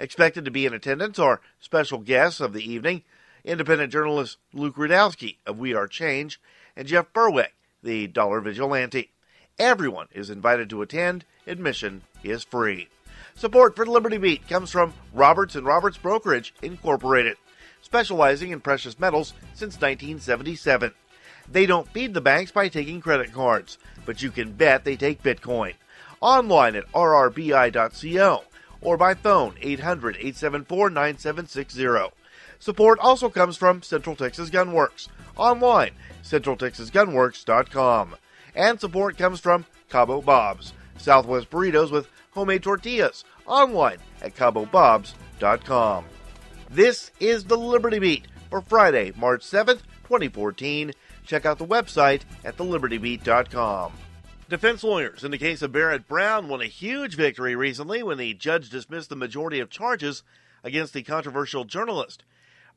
Expected to be in attendance are special guests of the evening, independent journalist Luke Rudowski of We Are Change and Jeff Berwick, the Dollar Vigilante. Everyone is invited to attend. Admission is free. Support for the Liberty Beat comes from Roberts & Roberts Brokerage, Incorporated, specializing in precious metals since 1977. They don't feed the banks by taking credit cards, but you can bet they take Bitcoin. Online at rrbi.co or by phone 800-874-9760. Support also comes from Central Texas Gunworks. Online, centraltexasgunworks.com. And support comes from Cabo Bob's, Southwest burritos with homemade tortillas. Online at cabobobs.com. This is the Liberty Beat for Friday, March 7th, 2014. Check out the website at thelibertybeat.com. Defense lawyers in the case of Barrett Brown won a huge victory recently when the judge dismissed the majority of charges against the controversial journalist.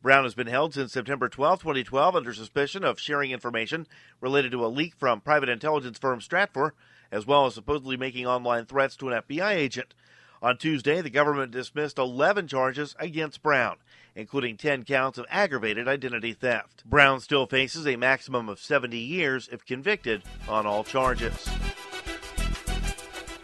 Brown has been held since September 12, 2012 under suspicion of sharing information related to a leak from private intelligence firm Stratfor, as well as supposedly making online threats to an FBI agent. On Tuesday, the government dismissed 11 charges against Brown, including 10 counts of aggravated identity theft. Brown still faces a maximum of 70 years if convicted on all charges.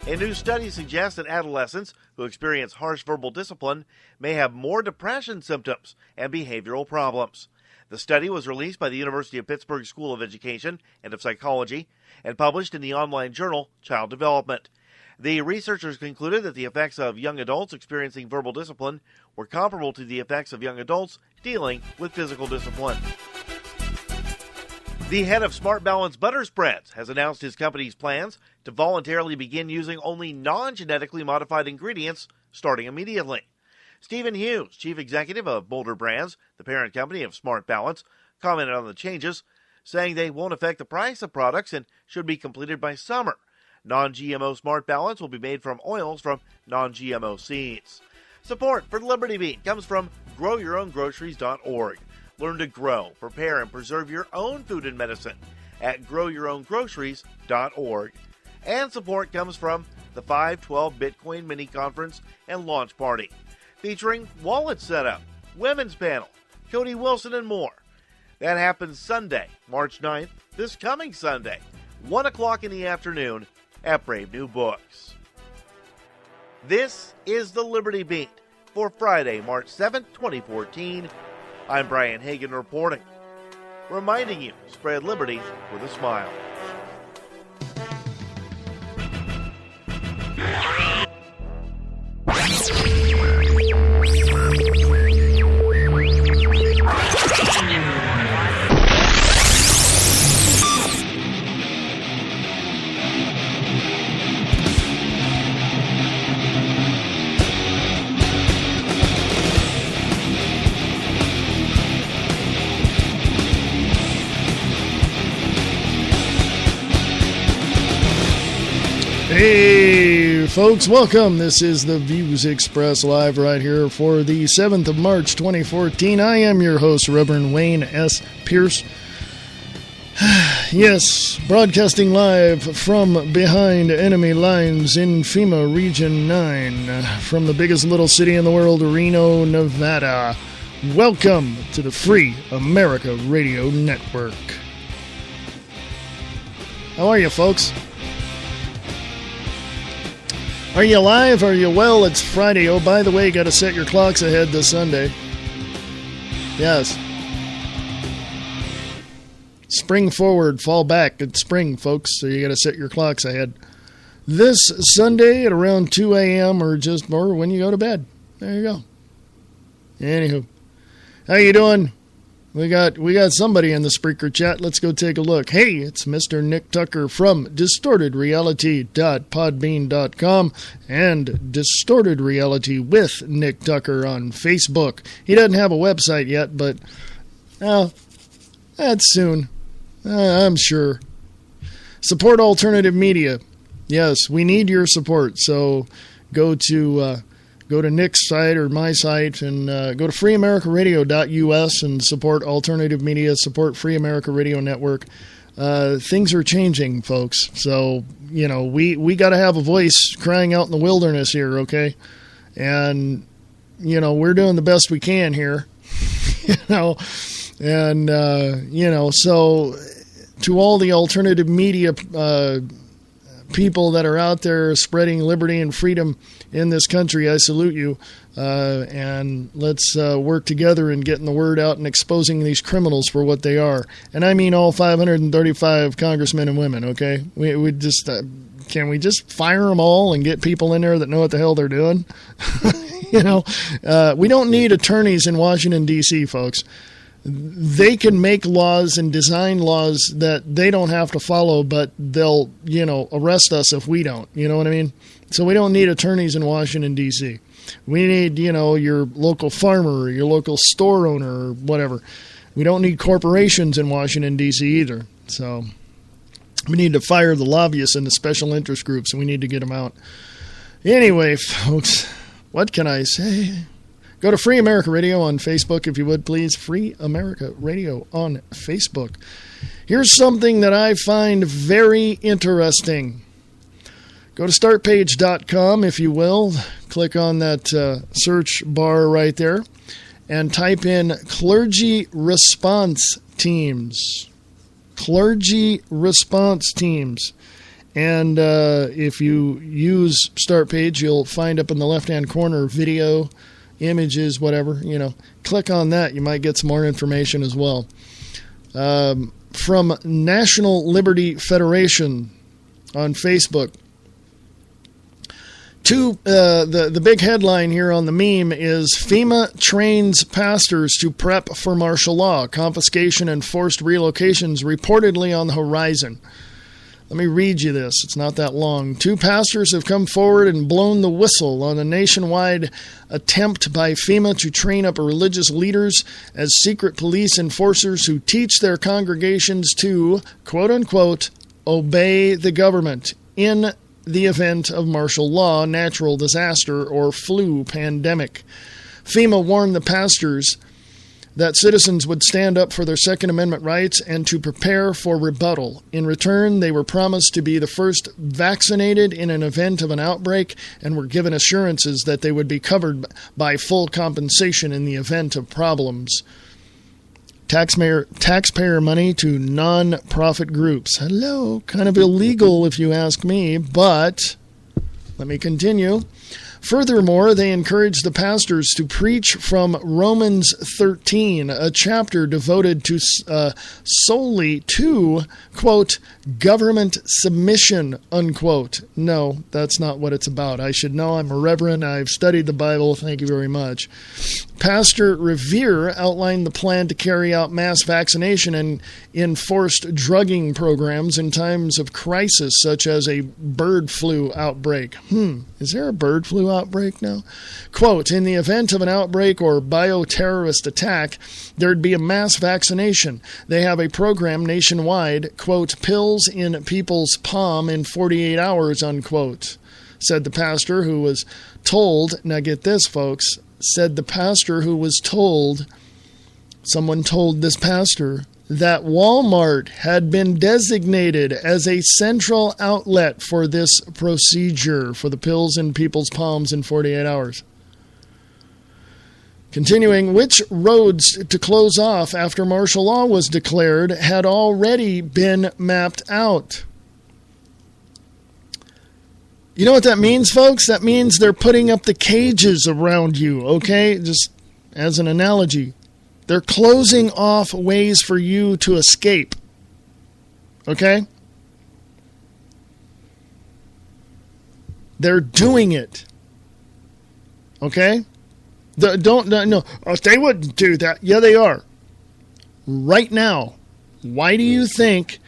A new study suggests that adolescents who experience harsh verbal discipline may have more depression symptoms and behavioral problems. The study was released by the University of Pittsburgh School of Education and of Psychology and published in the online journal Child Development. The researchers concluded that the effects of young adults experiencing verbal discipline were comparable to the effects of young adults dealing with physical discipline. The head of Smart Balance Butter Spreads has announced his company's plans to voluntarily begin using only non-genetically modified ingredients starting immediately. Stephen Hughes, chief executive of Boulder Brands, the parent company of Smart Balance, commented on the changes, saying they won't affect the price of products and should be completed by summer. Non-GMO Smart Balance will be made from oils from non-GMO seeds. Support for the Liberty Beat comes from GrowYourOwnGroceries.org. Learn to grow, prepare, and preserve your own food and medicine at GrowYourOwnGroceries.org. And support comes from the 512 Bitcoin Mini Conference and Launch Party, featuring wallet setup, women's panel, Cody Wilson, and more. That happens Sunday, March 9th, this coming Sunday, 1 o'clock in the afternoon at Brave New Books. This is the Liberty Beat for Friday, March 7th, 2014. I'm Brian Hagan reporting, reminding you, spread liberty with a smile. Hey, folks, welcome. This is the Views Express live right here for the 7th of March, 2014. I am your host, Reverend Wayne S. Pierce. Yes, broadcasting live from behind enemy lines in FEMA Region 9 from the biggest little city in the world, Reno, Nevada. Welcome to the Free America Radio Network. How are you, folks? Are you alive? Are you well? It's Friday. Oh, by the way, you got to set your clocks ahead this Sunday. Yes. Spring forward, fall back. It's spring, folks, so you got to set your clocks ahead. This Sunday at around 2 a.m. or when you go to bed. There you go. Anywho, how you doing? We got somebody in the Spreaker chat. Let's go take a look. Hey, it's Mr. Nick Tucker from distortedreality.podbean.com and Distorted Reality with Nick Tucker on Facebook. He doesn't have a website yet, but that's soon. I'm sure. Support alternative media. Yes, we need your support. So go to Nick's site or my site and go to freeamericaradio.us and support alternative media, support Free America Radio Network. Things are changing, folks. So, we got to have a voice crying out in the wilderness here, okay? And, we're doing the best we can here, so to all the alternative media people that are out there spreading liberty and freedom in this country, I salute you. And let's work together in getting the word out and exposing these criminals for what they are. And I mean all 535 congressmen and women, okay? We just can we just fire them all and get people in there that know what the hell they're doing? We don't need attorneys in Washington, D.C., folks. They can make laws and design laws that they don't have to follow, but they'll, arrest us if we don't. You know what I mean? So we don't need attorneys in Washington, D.C. We need, your local farmer or your local store owner or whatever. We don't need corporations in Washington, D.C. either. So we need to fire the lobbyists and the special interest groups, and we need to get them out. Anyway, folks, what can I say? Go to Free America Radio on Facebook, if you would, please. Free America Radio on Facebook. Here's something that I find very interesting. Go to startpage.com, if you will. Click on that search bar right there and type in clergy response teams. Clergy response teams. And if you use Startpage, you'll find up in the left-hand corner video, images, whatever, click on that. You might get some more information as well. From National Liberty Federation on Facebook. The big headline here on the meme is FEMA trains pastors to prep for martial law. Confiscation and forced relocations reportedly on the horizon. Let me read you this. It's not that long. 2 pastors have come forward and blown the whistle on a nationwide attempt by FEMA to train up religious leaders as secret police enforcers who teach their congregations to, quote-unquote, obey the government in the event of martial law, natural disaster, or flu pandemic. FEMA warned the pastors that citizens would stand up for their Second Amendment rights and to prepare for rebuttal. In return, they were promised to be the first vaccinated in an event of an outbreak and were given assurances that they would be covered by full compensation in the event of problems. Taxpayer money to non-profit groups. Hello, kind of illegal if you ask me, but let me continue. Furthermore, they encouraged the pastors to preach from Romans 13, a chapter devoted to solely to, quote, government submission, unquote. No, that's not what it's about. I should know. I'm a reverend. I've studied the Bible. Thank you very much. Pastor Revere outlined the plan to carry out mass vaccination and enforced drugging programs in times of crisis, such as a bird flu outbreak. Is there a bird flu flu outbreak now? Quote, in the event of an outbreak or bioterrorist attack, there'd be a mass vaccination. They have a program nationwide, quote, pills in people's palm in 48 hours, unquote, said the pastor who was told, now get this, folks, said the pastor who was told, someone told this pastor, that Walmart had been designated as a central outlet for this procedure for the pills in people's palms in 48 hours. Continuing, which roads to close off after martial law was declared had already been mapped out. You know what that means, folks? That means they're putting up the cages around you, okay? Just as an analogy. They're closing off ways for you to escape. Okay? They're doing it. Okay? No. They wouldn't do that. Yeah, they are. Right now. Why do you think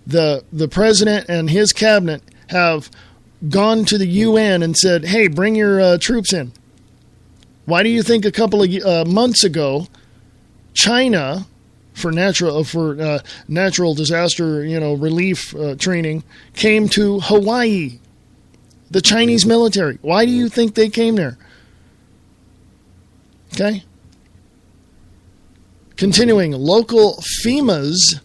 the president and his cabinet have gone to the UN and said, hey, bring your troops in? Why do you think a couple of months ago China, for natural disaster, relief training, came to Hawaii? The Chinese military. Why do you think they came there? Okay. Continuing, local FEMAs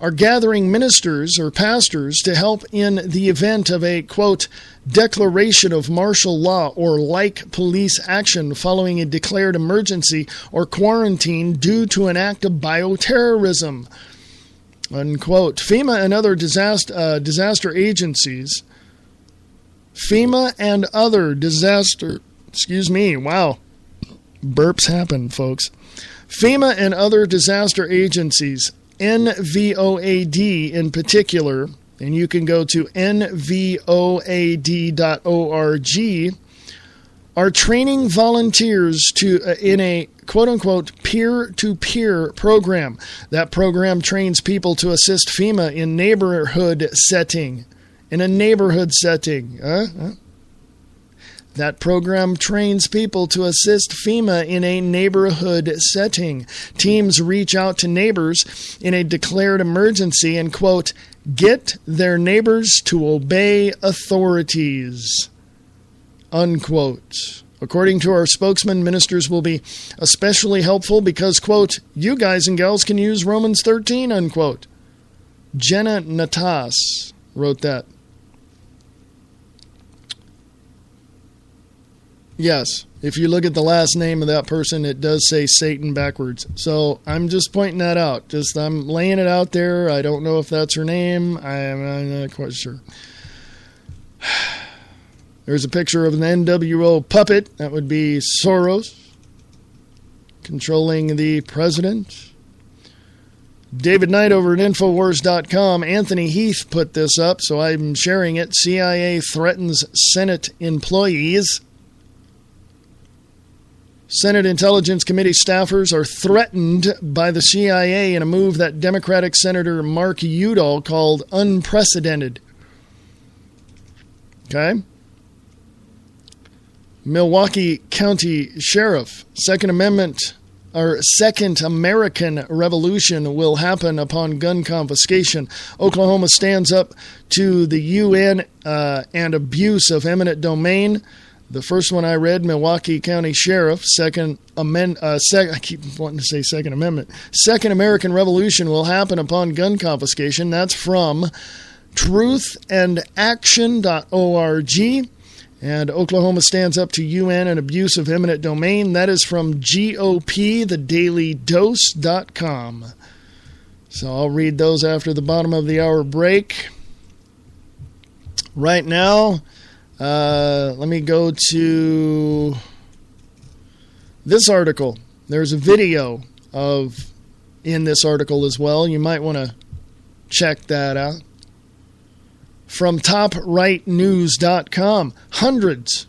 are gathering ministers or pastors to help in the event of a, quote, declaration of martial law or like police action following a declared emergency or quarantine due to an act of bioterrorism, unquote. FEMA and other disaster agencies. FEMA and other burps happen, folks. FEMA and other disaster agencies, NVOAD in particular, and you can go to nvoad.org, are training volunteers in a quote-unquote peer-to-peer program. That program trains people to assist FEMA in neighborhood setting. In a neighborhood setting. That program trains people to assist FEMA in a neighborhood setting. Teams reach out to neighbors in a declared emergency and, quote, get their neighbors to obey authorities, unquote. According to our spokesman, ministers will be especially helpful because, quote, you guys and gals can use Romans 13, unquote. Jenna Natas wrote that. Yes, if you look at the last name of that person, it does say Satan backwards. So I'm just pointing that out. I'm laying it out there. I don't know if that's her name. I'm not quite sure. There's a picture of an NWO puppet. That would be Soros controlling the president. David Knight over at Infowars.com. Anthony Heath put this up, so I'm sharing it. CIA threatens Senate employees. Senate Intelligence Committee staffers are threatened by the CIA in a move that Democratic Senator Mark Udall called unprecedented. Okay? Milwaukee County Sheriff, Second American Revolution will happen upon gun confiscation. Oklahoma stands up to the UN and abuse of eminent domain. The first one I read, Milwaukee County Sheriff, I keep wanting to say Second Amendment. Second American Revolution will happen upon gun confiscation. That's from truthandaction.org. And Oklahoma stands up to UN and abuse of eminent domain. That is from GOPthedailydose.com. So I'll read those after the bottom of the hour break. Right now, let me go to this article. There's a video in this article as well. You might want to check that out. From toprightnews.com, hundreds,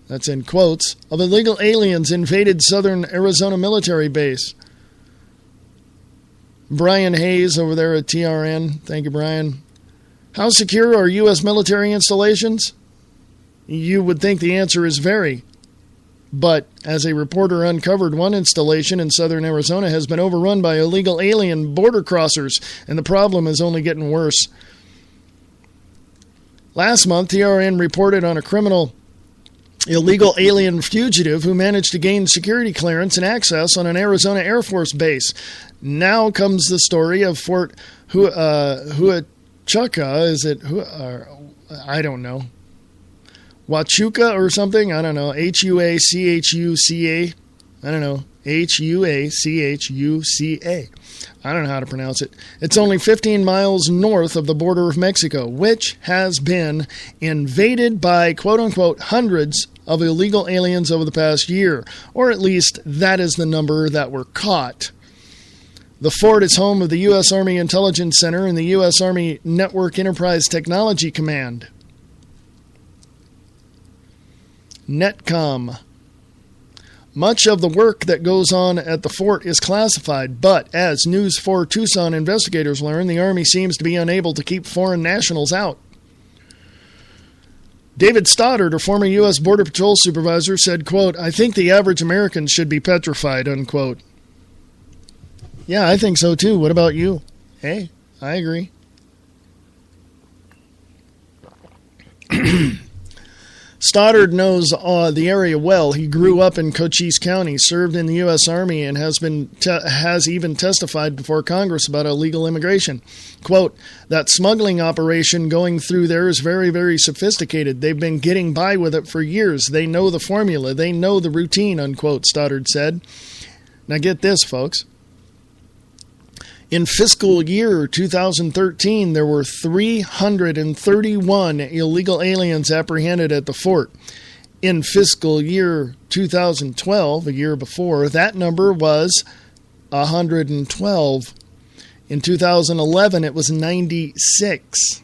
that's in quotes, of illegal aliens invaded southern Arizona military base. Brian Hayes over there at TRN. Thank you, Brian. How secure are U.S. military installations? You would think the answer is very. But as a reporter uncovered, one installation in southern Arizona has been overrun by illegal alien border crossers, and the problem is only getting worse. Last month, TRN reported on a criminal illegal alien fugitive who managed to gain security clearance and access on an Arizona Air Force base. Now comes the story of Fort Huachuca. Is it? I don't know. Huachuca or something? I don't know. Huachuca. I don't know. Huachuca. I don't know how to pronounce it. It's only 15 miles north of the border of Mexico, which has been invaded by, quote-unquote, hundreds of illegal aliens over the past year. Or at least that is the number that were caught. The fort is home of the U.S. Army Intelligence Center and the U.S. Army Network Enterprise Technology Command. NETCOM. Much of the work that goes on at the fort is classified, but as News 4 Tucson investigators learn, the Army seems to be unable to keep foreign nationals out. David Stoddard, a former U.S. Border Patrol supervisor, said, quote, "I think the average American should be petrified," unquote. Yeah, I think so too. What about you? Hey, I agree. Stoddard knows the area well. He grew up in Cochise County, served in the U.S. Army, and has even testified before Congress about illegal immigration. Quote, "That smuggling operation going through there is very, very sophisticated. They've been getting by with it for years. They know the formula. They know the routine," unquote, Stoddard said. Now get this, folks. In fiscal year 2013, there were 331 illegal aliens apprehended at the fort. In fiscal year 2012, a year before, that number was 112. In 2011, it was 96.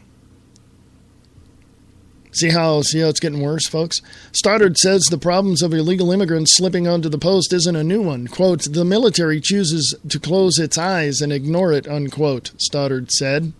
See how it's getting worse, folks? Stoddard says the problems of illegal immigrants slipping onto the post isn't a new one. Quote, "The military chooses to close its eyes and ignore it," unquote, Stoddard said.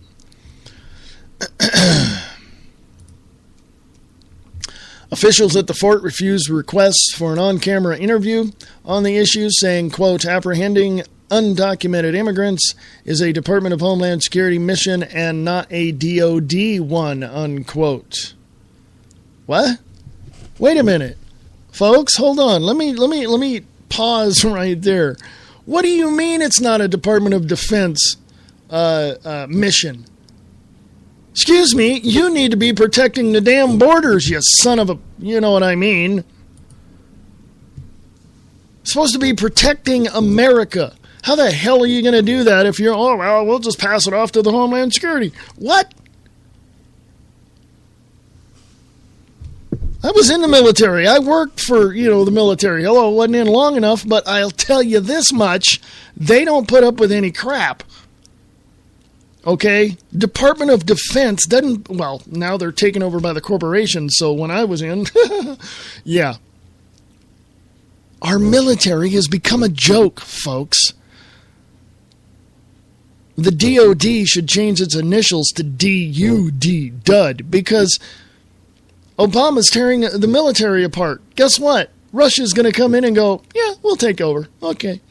Officials at the fort refused requests for an on-camera interview on the issue, saying, quote, "Apprehending undocumented immigrants is a Department of Homeland Security mission and not a DOD one," unquote. What? Wait a minute. Folks, hold on. Let me pause right there. What do you mean it's not a Department of Defense mission? Excuse me, you need to be protecting the damn borders, you son of a... You know what I mean. Supposed to be protecting America. How the hell are you going to do that if you're... Oh, well, we'll just pass it off to the Homeland Security. What? I was in the military. I worked for, the military. Hello, wasn't in long enough, but I'll tell you this much. They don't put up with any crap. Okay? Department of Defense doesn't... Well, now they're taken over by the corporations, so when I was in... yeah. Our military has become a joke, folks. The DOD should change its initials to DUD, DUD, because... Obama's tearing the military apart. Guess what? Russia's going to come in and go, yeah, we'll take over. Okay.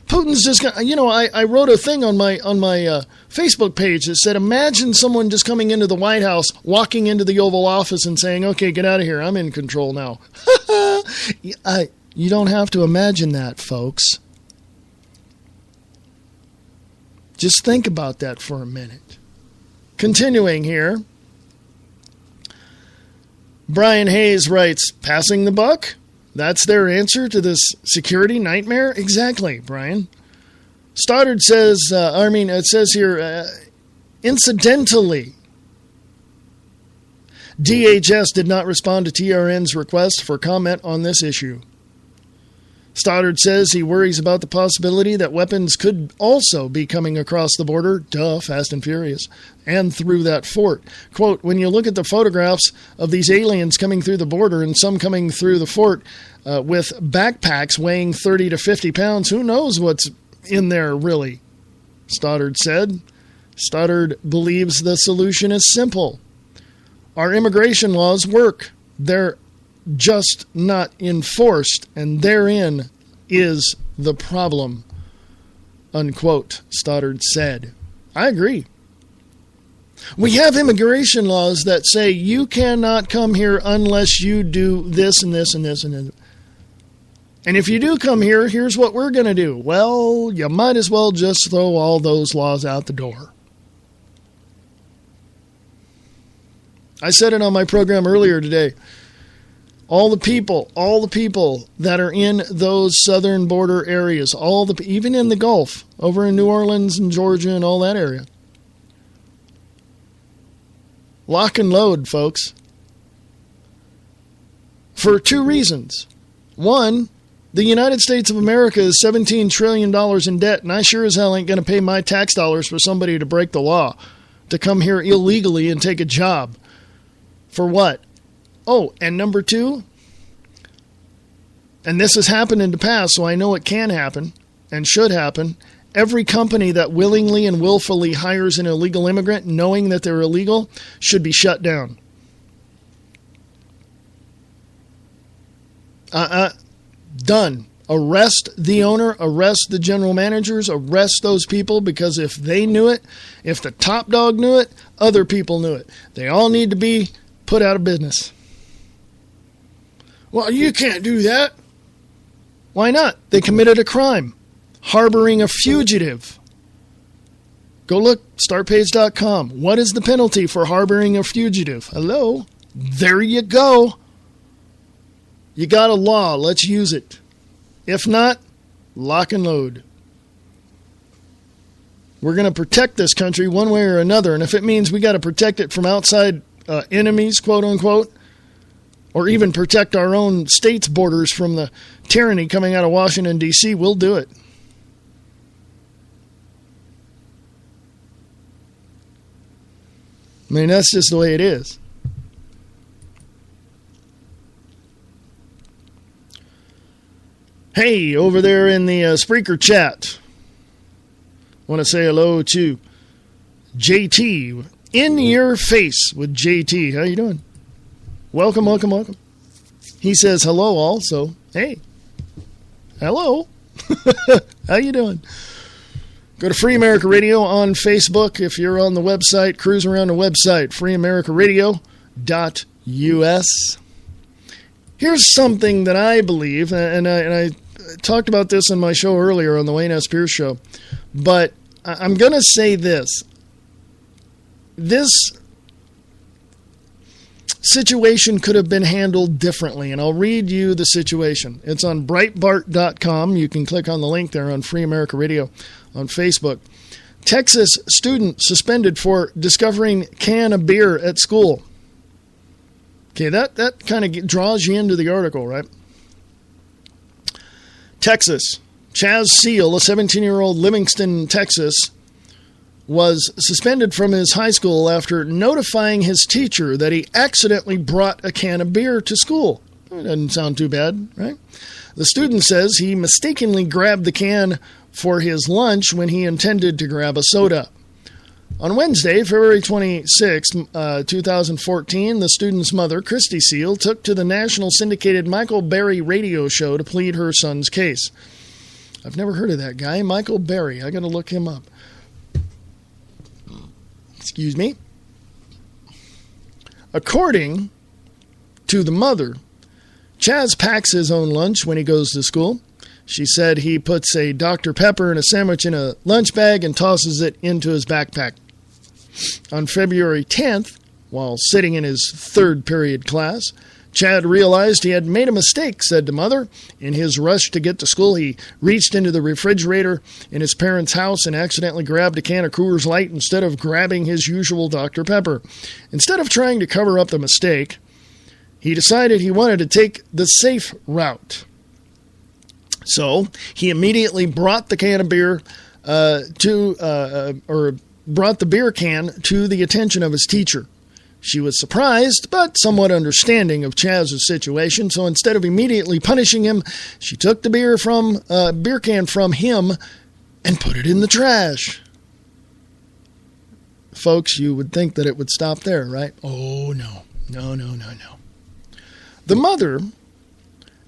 Putin's just going to, I wrote a thing on my Facebook page that said, imagine someone just coming into the White House, walking into the Oval Office and saying, okay, get out of here. I'm in control now. You don't have to imagine that, folks. Just think about that for a minute. Continuing here. Brian Hayes writes, passing the buck? That's their answer to this security nightmare? Exactly, Brian. Stoddard says, it says here, incidentally, DHS did not respond to TRN's request for comment on this issue. Stoddard says he worries about the possibility that weapons could also be coming across the border, Fast and Furious, and through that fort. Quote, when you look at the photographs of these aliens coming through the border and some coming through the fort with backpacks weighing 30 to 50 pounds, who knows what's in there really, Stoddard said. Stoddard believes the solution is simple. Our immigration laws work. They're just not enforced, and therein is the problem, unquote, Stoddard said. I agree. We have immigration laws that say you cannot come here unless you do this and this and this and this. And if you do come here, here's what we're going to do. Well, you might as well just throw all those laws out the door. I said it on my program earlier today. All the people that are in those southern border areas, even in the Gulf, over in New Orleans and Georgia and all that area. Lock and load, folks. For two reasons. One, the United States of America is $17 trillion in debt, and I sure as hell ain't going to pay my tax dollars for somebody to break the law, to come here illegally and take a job. For what? Oh, and number two, and this has happened in the past, so I know it can happen and should happen. Every company that willingly and willfully hires an illegal immigrant knowing that they're illegal should be shut down. Done. Arrest the owner, arrest the general managers, arrest those people, because if they knew it, if the top dog knew it, other people knew it. They all need to be put out of business. Well, you can't do that. Why not? They committed a crime. Harboring a fugitive. Go look, startpage.com. What is the penalty for harboring a fugitive? Hello? There you go. You got a law. Let's use it. If not, lock and load. We're going to protect this country one way or another, and if it means we got to protect it from outside enemies, quote unquote, or even protect our own state's borders from the tyranny coming out of Washington, D.C., we'll do it. I mean, that's just the way it is. Hey, over there in the Spreaker chat, want to say hello to JT. In your face with JT. How you doing? Welcome, welcome, welcome. He says hello also. Hey. Hello. How you doing? Go to Free America Radio on Facebook. If you're on the website, cruise around the website, freeamericaradio.us. Here's something that I believe, and I talked about this in my show earlier on the Wayne S. Pierce Show, but I'm going to say this. This situation could have been handled differently, and I'll read you the situation. It's on Breitbart.com. You can click on the link there on Free America Radio on Facebook. Texas student suspended for discovering can of beer at school. Okay, that kind of draws you into the article, right? Texas. Chaz Seal, a 17-year-old Livingston, Texas, was suspended from his high school after notifying his teacher that he accidentally brought a can of beer to school. It doesn't sound too bad, right? The student says he mistakenly grabbed the can for his lunch when he intended to grab a soda. On Wednesday, February 26, 2014, the student's mother, Christy Seal, took to the national syndicated Michael Berry radio show to plead her son's case. I've never heard of that guy, Michael Berry. I got to look him up. Excuse me. According to the mother, Chaz packs his own lunch when he goes to school. She said he puts a Dr. Pepper and a sandwich in a lunch bag and tosses it into his backpack. On February 10th, while sitting in his third period class, Chad realized he had made a mistake, said the mother. In his rush to get to school, he reached into the refrigerator in his parents' house and accidentally grabbed a can of Coors Light instead of grabbing his usual Dr. Pepper. Instead of trying to cover up the mistake, he decided he wanted to take the safe route. So he immediately brought the can of beer brought the beer can to the attention of his teacher. She was surprised, but somewhat understanding of Chaz's situation, so instead of immediately punishing him, she took the beer can from him and put it in the trash. Folks, you would think that it would stop there, right? Oh, no. No. The mother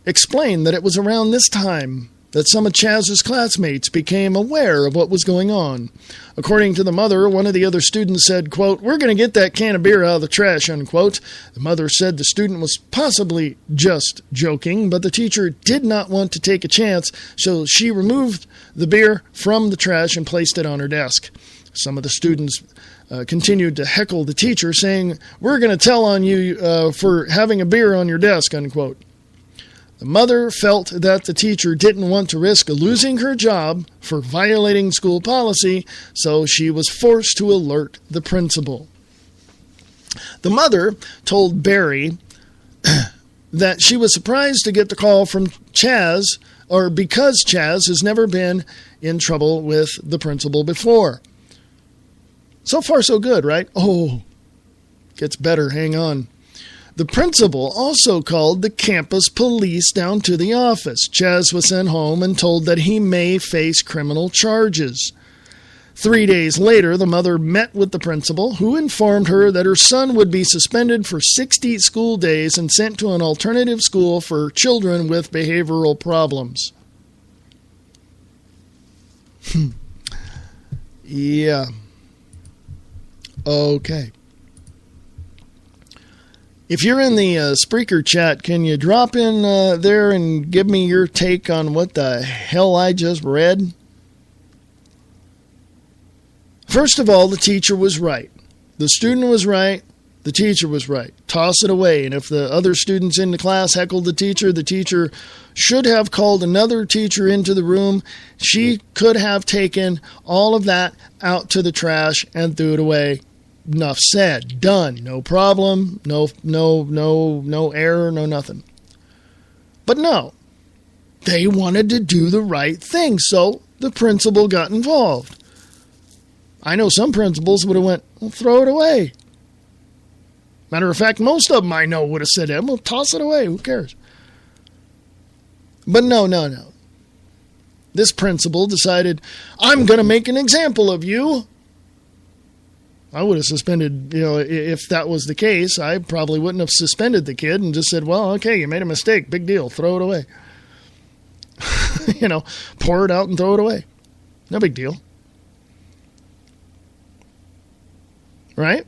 explained that it was around this time that some of Chaz's classmates became aware of what was going on. According to the mother, one of the other students said, quote, "We're going to get that can of beer out of the trash," unquote. The mother said the student was possibly just joking, but the teacher did not want to take a chance, so she removed the beer from the trash and placed it on her desk. Some of the students continued to heckle the teacher, saying, "We're going to tell on you for having a beer on your desk," unquote. The mother felt that the teacher didn't want to risk losing her job for violating school policy, so she was forced to alert the principal. The mother told Barry that she was surprised to get the call from Chaz, or because Chaz has never been in trouble with the principal before. So far, so good, right? Oh, gets better. Hang on. The principal also called the campus police down to the office. Chaz was sent home and told that he may face criminal charges. 3 days later, the mother met with the principal, who informed her that her son would be suspended for 60 school days and sent to an alternative school for children with behavioral problems. Yeah. Okay. If you're in the Spreaker chat, can you drop in there and give me your take on what the hell I just read? First of all, the teacher was right. The student was right. The teacher was right. Toss it away. And if the other students in the class heckled the teacher should have called another teacher into the room. She could have taken all of that out to the trash and threw it away. Enough said. Done. No problem. No error. No nothing. But no. They wanted to do the right thing, so the principal got involved. I know some principals would have went, "Well, throw it away." Matter of fact, most of them I know would have said, "Well, toss it away. Who cares?" But no. This principal decided, "I'm going to make an example of you." I would have suspended, if that was the case, I probably wouldn't have suspended the kid and just said, "Well, okay, you made a mistake. Big deal. Throw it away." Pour it out and throw it away. No big deal. Right?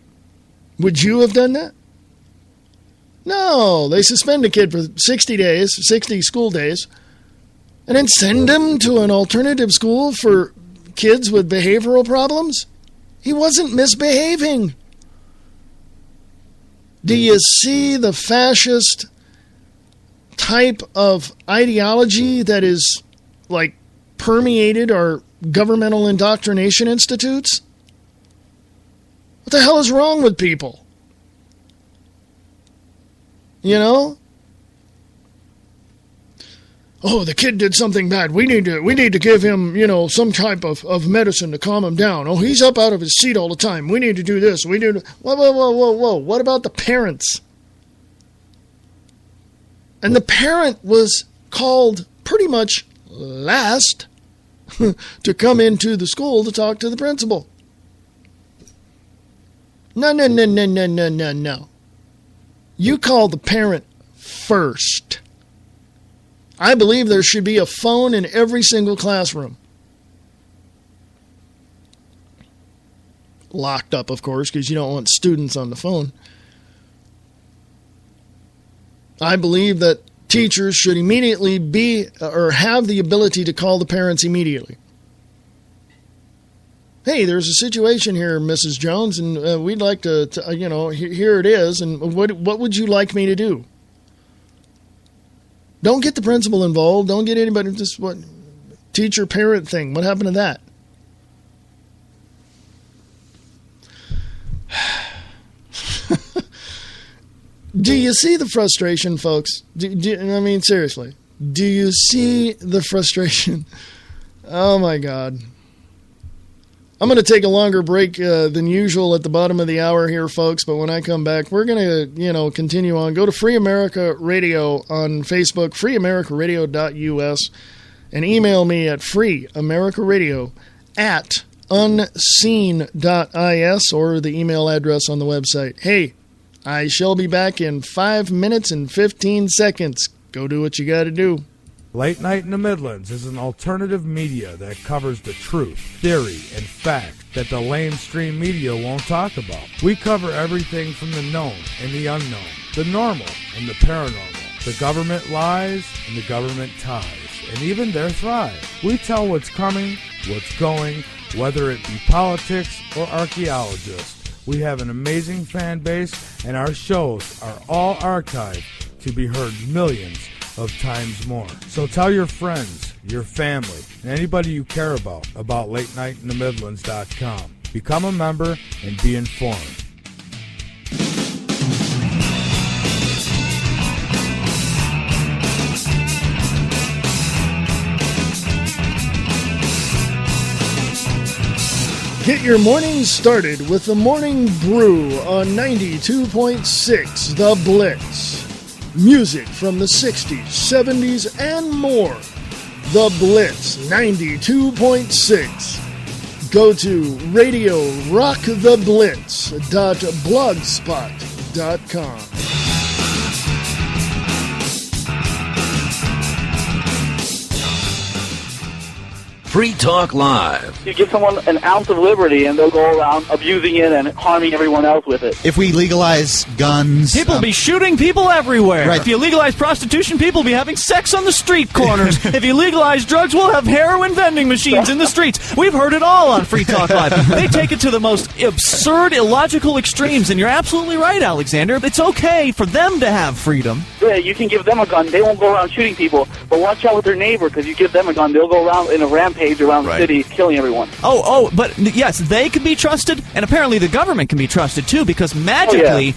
Would you have done that? No, they suspend a kid for 60 school days, and then send him to an alternative school for kids with behavioral problems? He wasn't misbehaving. Do you see the fascist type of ideology that is permeated our governmental indoctrination institutes? What the hell is wrong with people? Oh, the kid did something bad. We need to give him, some type of medicine to calm him down. Oh, he's up out of his seat all the time. We need to do this. We need to... Whoa. What about the parents? And the parent was called pretty much last to come into the school to talk to the principal. No. You call the parent first. I believe there should be a phone in every single classroom. Locked up, of course, because you don't want students on the phone. I believe that teachers should immediately be or have the ability to call the parents immediately. Hey, there's a situation here, Mrs. Jones, and we'd like to here it is, and what would you like me to do? Don't get the principal involved. Don't get anybody. Just what teacher-parent thing. What happened to that? Do you see the frustration, folks? Seriously. Do you see the frustration? Oh, my God. I'm going to take a longer break than usual at the bottom of the hour here, folks. But when I come back, we're going to, continue on. Go to Free America Radio on Facebook, freeamericaradio.us, and email me at freeamericaradio@unseen.is or the email address on the website. Hey, I shall be back in 5 minutes and 15 seconds. Go do what you got to do. Late Night in the Midlands is an alternative media that covers the truth, theory, and fact that the lamestream media won't talk about. We cover everything from the known and the unknown, the normal and the paranormal, the government lies and the government ties, and even their thrive. We tell what's coming, what's going, whether it be politics or archaeologists. We have an amazing fan base, and our shows are all archived to be heard millions of times more. So tell your friends, your family, and anybody you care about LateNightInTheMidlands.com. Become a member and be informed. Get your morning started with the Morning Brew on 92.6 The Blitz. Music from the 60s, 70s, and more. The Blitz 92.6. Go to radiorocktheblitz.blogspot.com. Free Talk Live. You give someone an ounce of liberty and they'll go around abusing it and harming everyone else with it. If we legalize guns... People will be shooting people everywhere. Right. If you legalize prostitution, people will be having sex on the street corners. If you legalize drugs, we'll have heroin vending machines in the streets. We've heard it all on Free Talk Live. They take it to the most absurd, illogical extremes, and you're absolutely right, Alexander. It's okay for them to have freedom. Yeah, you can give them a gun. They won't go around shooting people. But watch out with their neighbor, because you give them a gun, they'll go around in a rampage around the city killing everyone. But yes, they can be trusted, and apparently the government can be trusted too, because magically,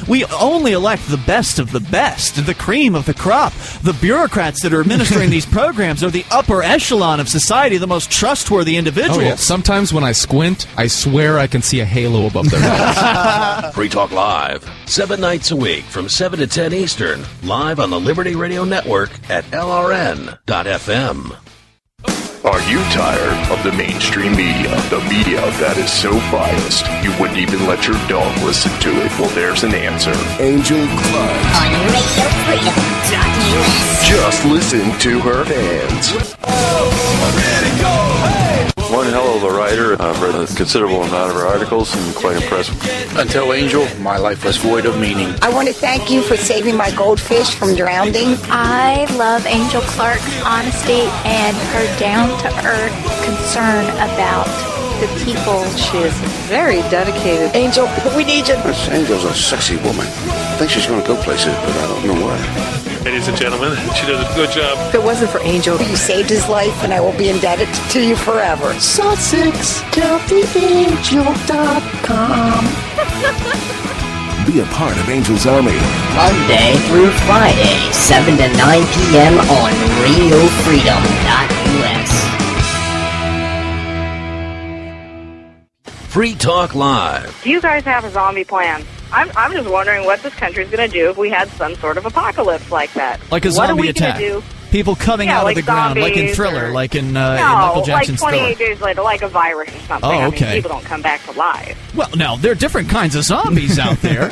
we only elect the best of the best, the cream of the crop. The bureaucrats that are administering these programs are the upper echelon of society, the most trustworthy individuals. Oh, yeah. Sometimes when I squint, I swear I can see a halo above their heads. Free Talk Live, 7 nights a week from 7 to 10 Eastern, live on the Liberty Radio Network at LRN.FM. Are you tired of the mainstream media? The media that is so biased, you wouldn't even let your dog listen to it? Well, there's an answer. Angel Clark. On RadioFreedom.us. Just listen to her fans. One hell of a writer. I've read a considerable amount of her articles and quite impressed. Until Angel, my life was void of meaning. I want to thank you for saving my goldfish from drowning. I love Angel Clark's honesty and her down-to-earth concern about the people. She is very dedicated. Angel, we need you. This Angel's a sexy woman. I think she's going to go places, but I don't know where. Ladies and gentlemen, she does a good job. If it wasn't for Angel, you saved his life, and I will be indebted to you forever. SussexCountyAngel.com. Be a part of Angel's Army. Monday through Friday, 7 to 9 p.m. on RadioFreedom.us. Free Talk Live. Do you guys have a zombie plan? I'm just wondering what this country's going to do if we had some sort of apocalypse like that. Like a zombie attack. Do? People coming out of the ground, like in Thriller, like in Michael Jackson's like 28 Thriller. days later, like a virus or something. Oh, okay. I mean, people don't come back to life. Well, no, there are different kinds of zombies out there.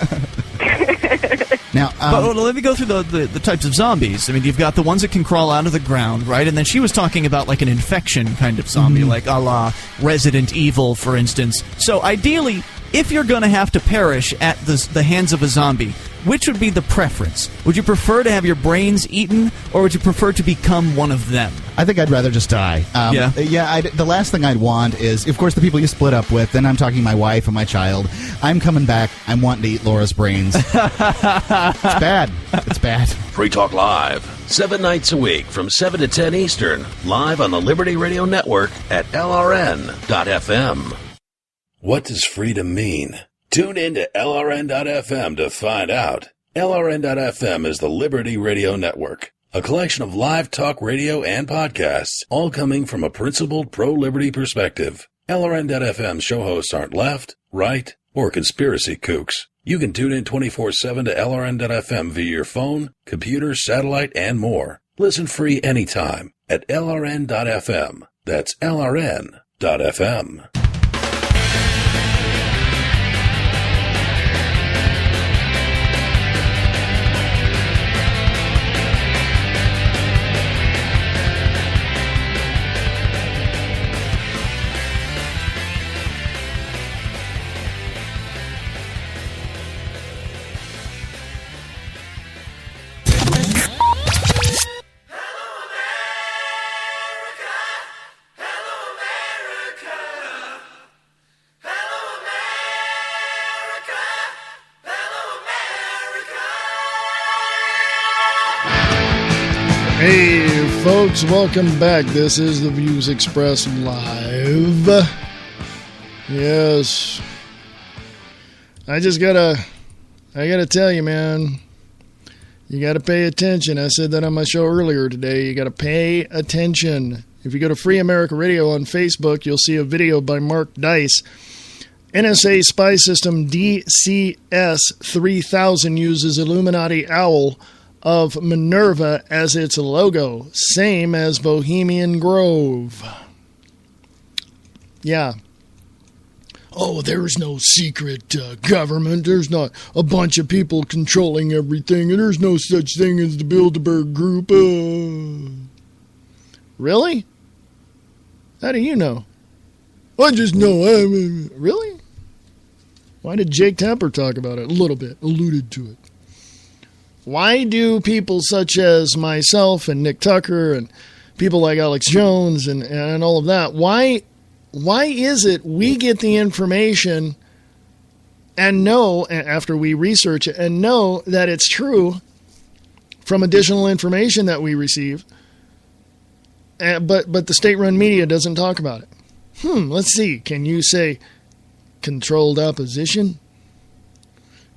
Now, but let me go through the types of zombies. I mean, you've got the ones that can crawl out of the ground, right? And then she was talking about like an infection kind of zombie, like a la Resident Evil, for instance. So ideally, if you're going to have to perish at the hands of a zombie, which would be the preference? Would you prefer to have your brains eaten, or would you prefer to become one of them? I think I'd rather just die. The last thing I'd want is, of course, the people you split up with. Then I'm talking my wife and my child. I'm coming back. I'm wanting to eat Laura's brains. It's bad. It's bad. Free Talk Live, 7 nights a week from 7 to 10 Eastern, live on the Liberty Radio Network at LRN.FM. What does freedom mean? Tune in to LRN.FM to find out. LRN.FM is the Liberty Radio Network, a collection of live talk radio and podcasts, all coming from a principled pro-liberty perspective. LRN.FM show hosts aren't left, right, or conspiracy kooks. You can tune in 24/7 to LRN.FM via your phone, computer, satellite, and more. Listen free anytime at LRN.FM. That's LRN.FM. folks. Welcome back. This is the Views Expressed Live. Yes. I gotta tell you, man. You gotta pay attention. I said that on my show earlier today. You gotta pay attention. If you go to Free America Radio on Facebook, you'll see a video by Mark Dice. NSA spy system DCS-3000 uses Illuminati owl of Minerva as its logo, same as Bohemian Grove. Yeah. Oh, there's no secret government. There's not a bunch of people controlling everything, and there's no such thing as the Bilderberg Group. Really? How do you know? I just know. Really? Why did Jake Tapper talk about it? A little bit. Alluded to it. Why do people such as myself and Nick Tucker and people like Alex Jones and all of that, why is it we get the information and know, after we research it, and know that it's true from additional information that we receive, but the state-run media doesn't talk about it? Let's see. Can you say controlled opposition?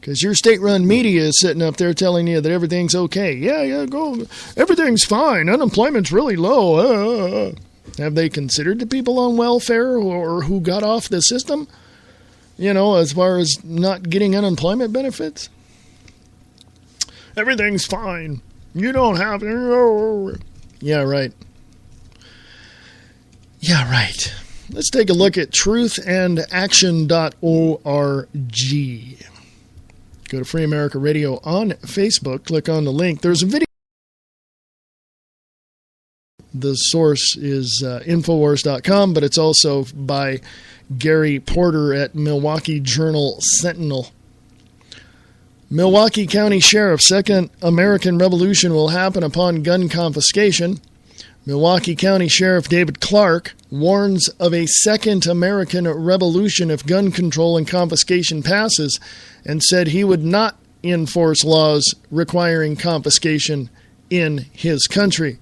Because your state-run media is sitting up there telling you that everything's okay. Yeah, go. Everything's fine. Unemployment's really low. Have they considered the people on welfare or who got off the system? You know, as far as not getting unemployment benefits? Everything's fine. You don't have... Yeah, right. Yeah, right. Let's take a look at truthandaction.org. Go to Free America Radio on Facebook. Click on the link. There's a video. The source is Infowars.com, but it's also by Gary Porter at Milwaukee Journal Sentinel. Milwaukee County Sheriff, Second American Revolution will happen upon gun confiscation. Milwaukee County Sheriff David Clark warns of a second American revolution if gun control and confiscation passes, and said he would not enforce laws requiring confiscation in his country.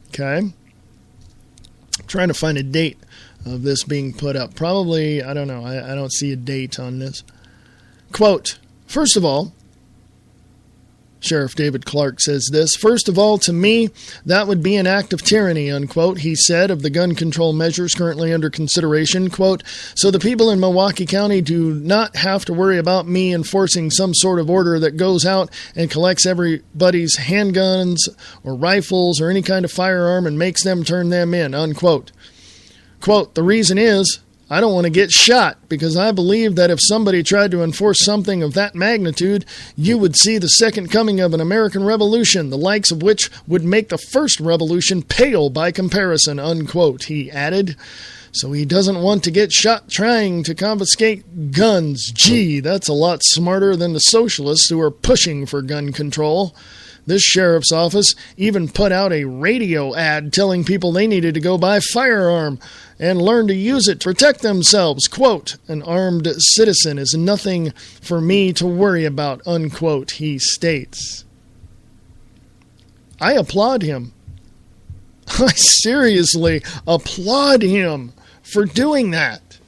Okay. Trying to find a date of this being put up. Probably, I don't know. I don't see a date on this. Quote, first of all, Sheriff David Clark says this, first of all, to me, that would be an act of tyranny, unquote, he said of the gun control measures currently under consideration, quote, so the people in Milwaukee County do not have to worry about me enforcing some sort of order that goes out and collects everybody's handguns or rifles or any kind of firearm and makes them turn them in, unquote. Quote, the reason is, I don't want to get shot because I believe that if somebody tried to enforce something of that magnitude, you would see the second coming of an American Revolution, the likes of which would make the first revolution pale by comparison, unquote, he added. So he doesn't want to get shot trying to confiscate guns. Gee, that's a lot smarter than the socialists who are pushing for gun control. This sheriff's office even put out a radio ad telling people they needed to go buy a firearm and learn to use it to protect themselves. Quote, an armed citizen is nothing for me to worry about, unquote, he states. I applaud him. I seriously applaud him for doing that.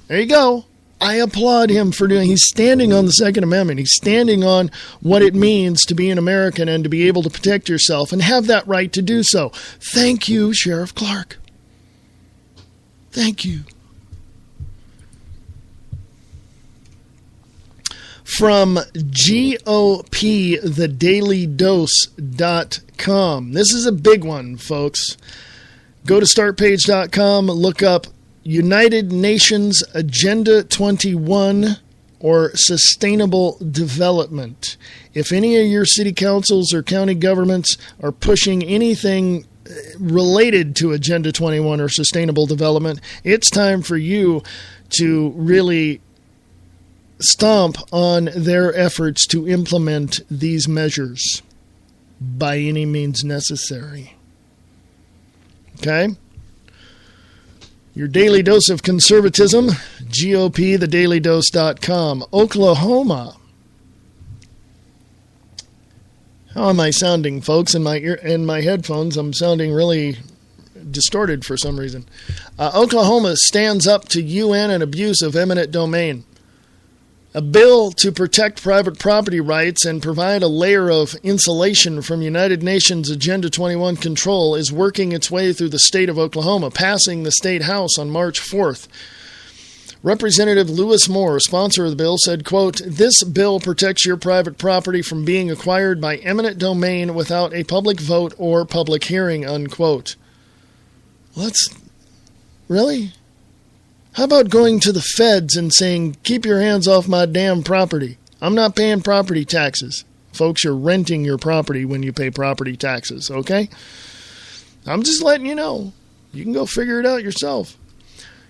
There you go. I applaud him for doing. He's standing on the Second Amendment. He's standing on what it means to be an American and to be able to protect yourself and have that right to do so. Thank you, Sheriff Clark. Thank you. From GOPthedailydose.com. This is a big one, folks. Go to startpage.com, look up United Nations Agenda 21 or Sustainable Development. If any of your city councils or county governments are pushing anything related to Agenda 21 or Sustainable Development, it's time for you to really stomp on their efforts to implement these measures by any means necessary. Okay? Your daily dose of conservatism, GOPthedailydose.com. Oklahoma How am I sounding, folks? In my headphones, I'm sounding really distorted for some reason. Oklahoma stands up to UN and abuse of eminent domain. A bill to protect private property rights and provide a layer of insulation from United Nations Agenda 21 control is working its way through the state of Oklahoma, passing the state house on March 4th. Representative Lewis Moore, sponsor of the bill, said, quote, "This bill protects your private property from being acquired by eminent domain without a public vote or public hearing," unquote. Really? How about going to the feds and saying, keep your hands off my damn property? I'm not paying property taxes. Folks, you're renting your property when you pay property taxes, okay? I'm just letting you know. You can go figure it out yourself.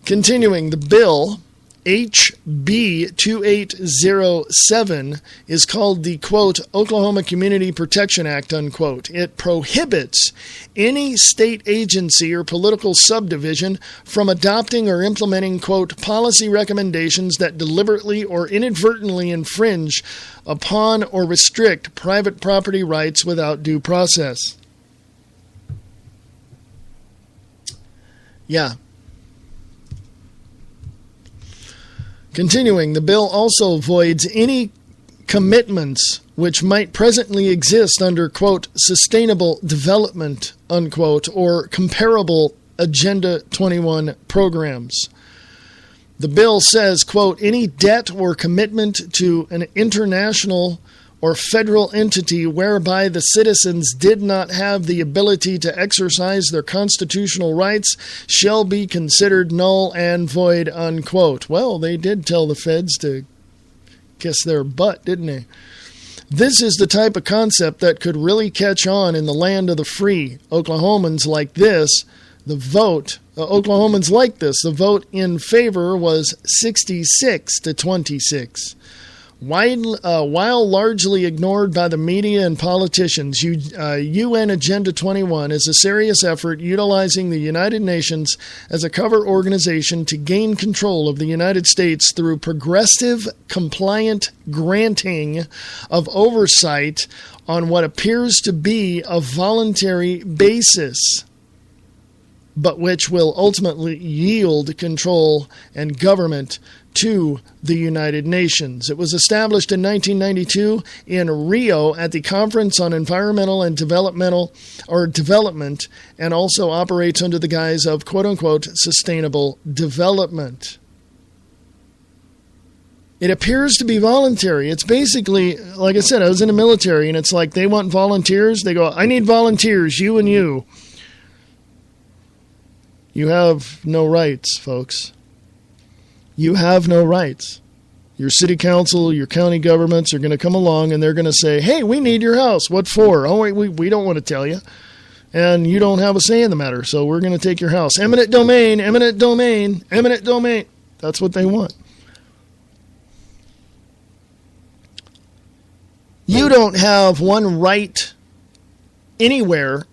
Continuing, the bill, HB 2807, is called the, quote, Oklahoma Community Protection Act, unquote. It prohibits any state agency or political subdivision from adopting or implementing, quote, policy recommendations that deliberately or inadvertently infringe upon or restrict private property rights without due process. Yeah. Continuing, the bill also voids any commitments which might presently exist under, quote, sustainable development, unquote, or comparable Agenda 21 programs. The bill says, quote, any debt or commitment to an international or federal entity whereby the citizens did not have the ability to exercise their constitutional rights shall be considered null and void, unquote. Well, they did tell the feds to kiss their butt, didn't they? This is the type of concept that could really catch on in the land of the free. Oklahomans like this, the vote in favor was 66 to 26. While largely ignored by the media and politicians, UN Agenda 21 is a serious effort utilizing the United Nations as a cover organization to gain control of the United States through progressive, compliant granting of oversight on what appears to be a voluntary basis, but which will ultimately yield control and government to the United Nations. It was established in 1992 in Rio at the Conference on Environmental and Development, and also operates under the guise of, quote-unquote, sustainable development. It appears to be voluntary. It's basically, like I said, I was in the military, and it's like they want volunteers. They go, I need volunteers, you and you. You have no rights, folks. You have no rights. Your city council, your county governments are going to come along and they're going to say, hey, we need your house. What for? Oh, wait, we don't want to tell you. And you don't have a say in the matter, so we're going to take your house. Eminent domain, eminent domain, eminent domain. That's what they want. You don't have one right anywhere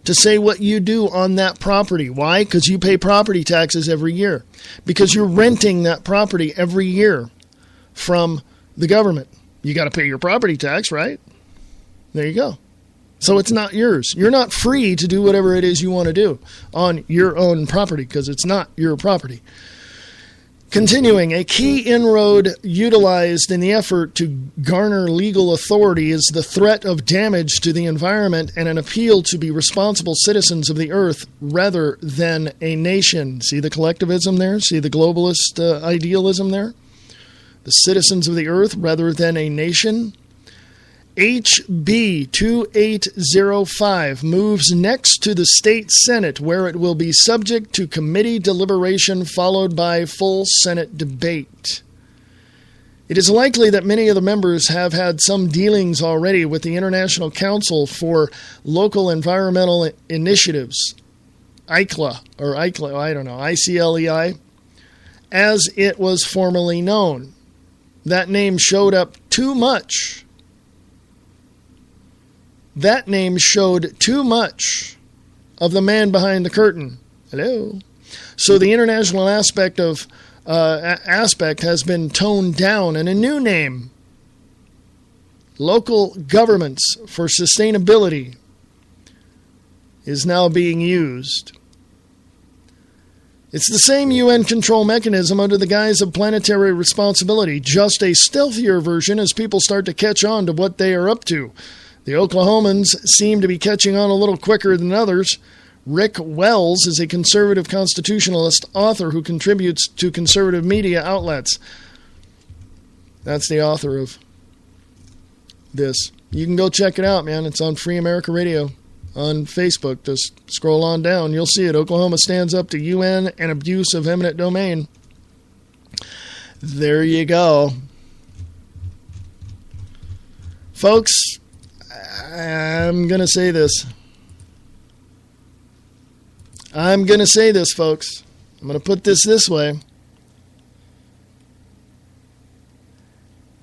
to say what you do on that property. Why? Because you pay property taxes every year. Because you're renting that property every year from the government. You got to pay your property tax, right? There you go. So it's not yours. You're not free to do whatever it is you want to do on your own property because it's not your property. Continuing, a key inroad utilized in the effort to garner legal authority is the threat of damage to the environment and an appeal to be responsible citizens of the earth rather than a nation. See the collectivism there? See the globalist idealism there? The citizens of the earth rather than a nation. HB 2805 moves next to the state Senate, where it will be subject to committee deliberation followed by full Senate debate. It is likely that many of the members have had some dealings already with the International Council for Local Environmental Initiatives, ICLEI, ICLEI, as it was formerly known. That name showed up too much. That name showed too much of the man behind the curtain. Hello. So the international aspect has been toned down, and a new name local governments for sustainability is now being used. It's the same UN control mechanism under the guise of planetary responsibility, just a stealthier version as people start to catch on to what they are up to. The Oklahomans seem to be catching on a little quicker than others. Rick Wells is a conservative constitutionalist author who contributes to conservative media outlets. That's the author of this. You can go check it out, man. It's on Free America Radio on Facebook. Just scroll on down. You'll see it. Oklahoma stands up to UN and abuse of eminent domain. There you go. Folks, I'm going to say this. Folks. I'm going to put this way.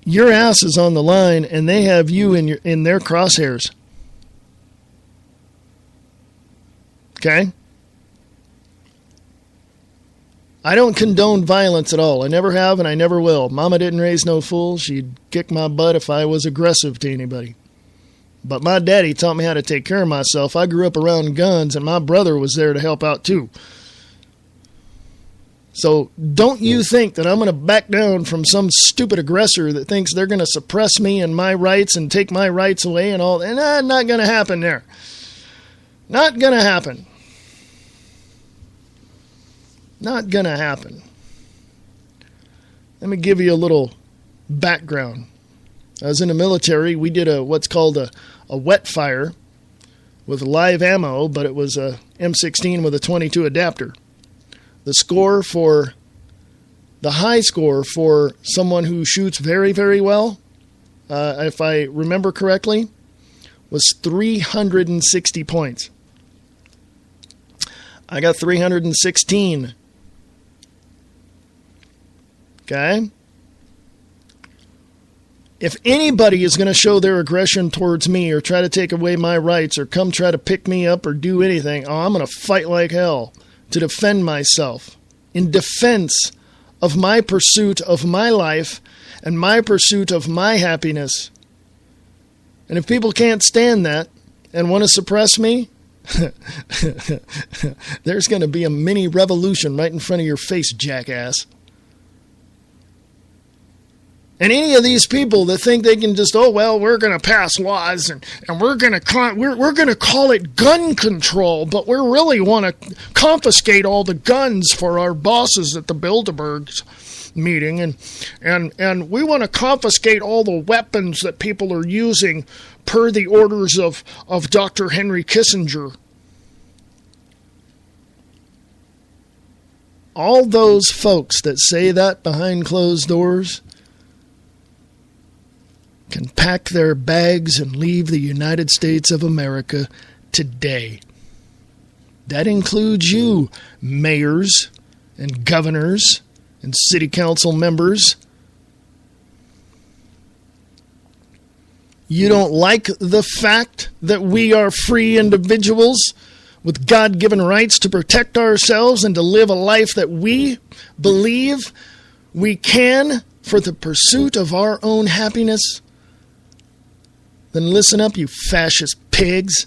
Your ass is on the line, and they have you in their crosshairs. Okay? I don't condone violence at all. I never have, and I never will. Mama didn't raise no fool. She'd kick my butt if I was aggressive to anybody. But my daddy taught me how to take care of myself. I grew up around guns, and my brother was there to help out too. So don't you think that I'm going to back down from some stupid aggressor that thinks they're going to suppress me and my rights and take my rights away and all. And that's not going to happen there. Not going to happen. Not going to happen. Let me give you a little background. I was in the military. We did what's called a wet fire with live ammo, but it was a M16 with a 22 adapter. The high score for someone who shoots very, very well, if I remember correctly, was 360 points. I got 316. Okay? If anybody is going to show their aggression towards me or try to take away my rights or come try to pick me up or do anything, I'm going to fight like hell to defend myself in defense of my pursuit of my life and my pursuit of my happiness. And if people can't stand that and want to suppress me, there's going to be a mini revolution right in front of your face, jackass. And any of these people that think they can just, we're going to pass laws and we're going to call it gun control, but we really want to confiscate all the guns for our bosses at the Bilderbergs meeting, and we want to confiscate all the weapons that people are using per the orders of Dr. Henry Kissinger. All those folks that say that behind closed doors can pack their bags and leave the United States of America today. That includes you, mayors and governors and city council members. You don't like the fact that we are free individuals with God-given rights to protect ourselves and to live a life that we believe we can for the pursuit of our own happiness? Then listen up, you fascist pigs.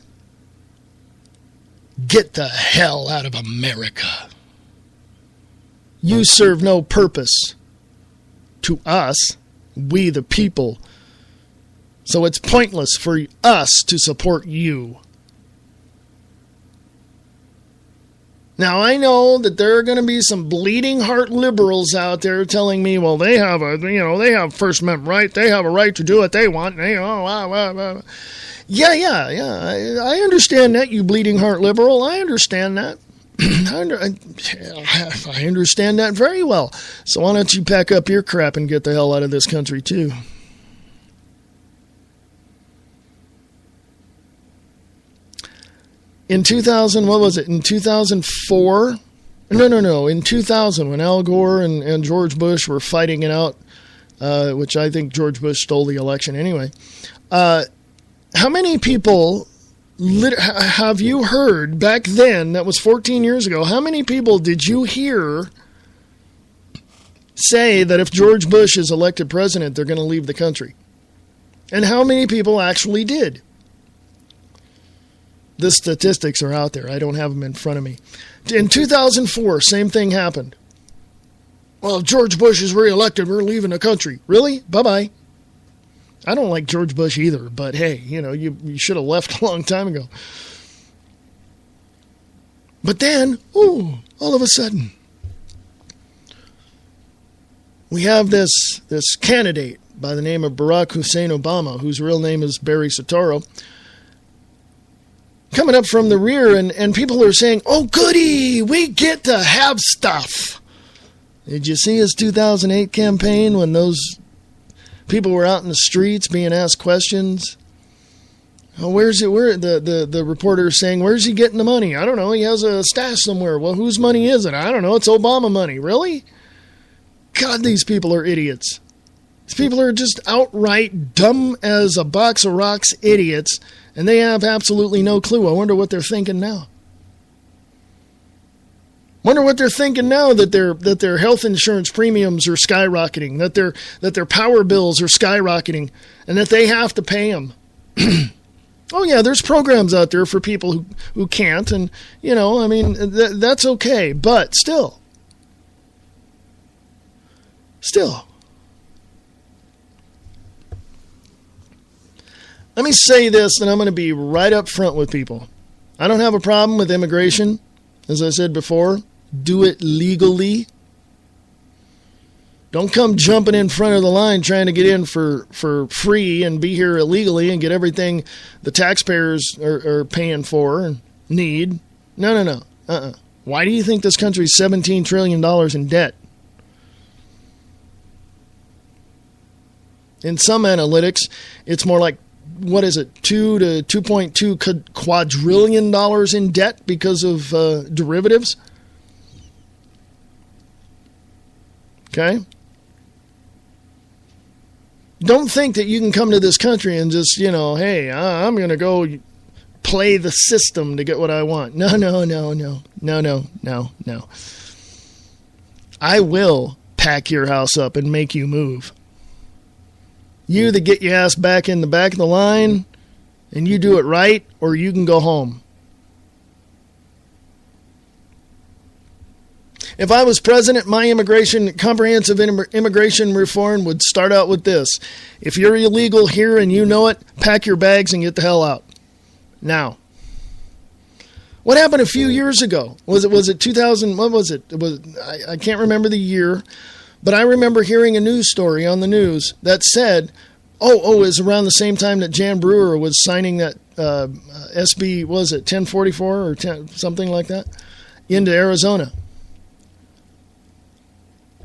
Get the hell out of America. You serve no purpose to us, we the people. So it's pointless for us to support you. Now, I know that there are going to be some bleeding heart liberals out there telling me, well, they have First Amendment right. They have a right to do what they want. Yeah. I understand that, you bleeding heart liberal. I understand that. I understand that very well. So why don't you pack up your crap and get the hell out of this country, too? In 2000, what was it? In 2004? No. In 2000, when Al Gore and George Bush were fighting it out, which I think George Bush stole the election anyway. How many people have you heard back then, that was 14 years ago, how many people did you hear say that if George Bush is elected president, they're going to leave the country? And how many people actually did? The statistics are out there. I don't have them in front of me. In 2004, same thing happened. Well, if George Bush is reelected, we're leaving the country. Really? Bye-bye. I don't like George Bush either, but hey, you should have left a long time ago. But then, all of a sudden, we have this candidate by the name of Barack Hussein Obama, whose real name is Barry Soetoro, coming up from the rear, and people are saying, oh, goody, we get to have stuff. Did you see his 2008 campaign when those people were out in the streets being asked questions? Oh, where's it? Where the reporter is saying, where's he getting the money? I don't know. He has a stash somewhere. Well, whose money is it? I don't know. It's Obama money. Really? God, these people are idiots. These people are just outright dumb as a box of rocks idiots, and they have absolutely no clue. I wonder what they're thinking now. Wonder what they're thinking now that their health insurance premiums are skyrocketing, that their power bills are skyrocketing, and that they have to pay them. Oh yeah, there's programs out there for people who can't, and that's okay. But still, let me say this, and I'm going to be right up front with people. I don't have a problem with immigration, as I said before. Do it legally. Don't come jumping in front of the line trying to get in for free and be here illegally and get everything the taxpayers are paying for and need. No. Why do you think this country's $17 trillion in debt? In some analytics, it's more like, what is it, $2 to $2.2 quadrillion in debt because of derivatives? Okay? Don't think that you can come to this country and just, hey, I'm going to go play the system to get what I want. No. I will pack your house up and make you move. You either get your ass back in the back of the line and you do it right, or you can go home. If I was president, my comprehensive immigration reform would start out with this. If you're illegal here and you know it, pack your bags and get the hell out. Now, what happened a few years ago? Was it 2000? What was it? I can't remember the year, but I remember hearing a news story on the news that said, it was around the same time that Jan Brewer was signing that SB, 1044 or something like that, into Arizona.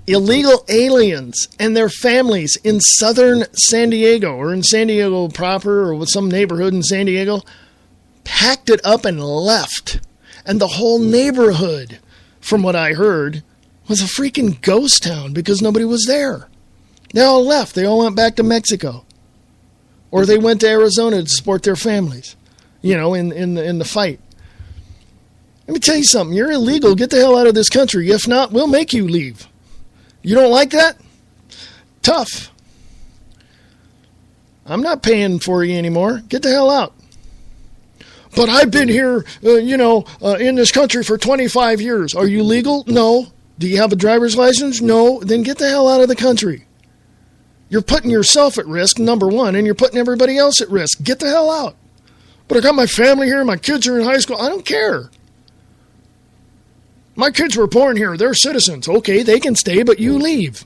Illegal aliens and their families in southern San Diego, or in San Diego proper, or with some neighborhood in San Diego, packed it up and left. And the whole neighborhood, from what I heard, was a freaking ghost town because nobody was there. They all left. They all went back to Mexico. Or they went to Arizona to support their families, in the fight. Let me tell you something. You're illegal. Get the hell out of this country. If not, we'll make you leave. You don't like that? Tough. I'm not paying for you anymore. Get the hell out. But I've been here, in this country for 25 years. Are you legal? No. Do you have a driver's license? No. Then get the hell out of the country. You're putting yourself at risk, number one, and you're putting everybody else at risk. Get the hell out. But I got my family here. My kids are in high school. I don't care. My kids were born here. They're citizens. Okay, they can stay, but you leave.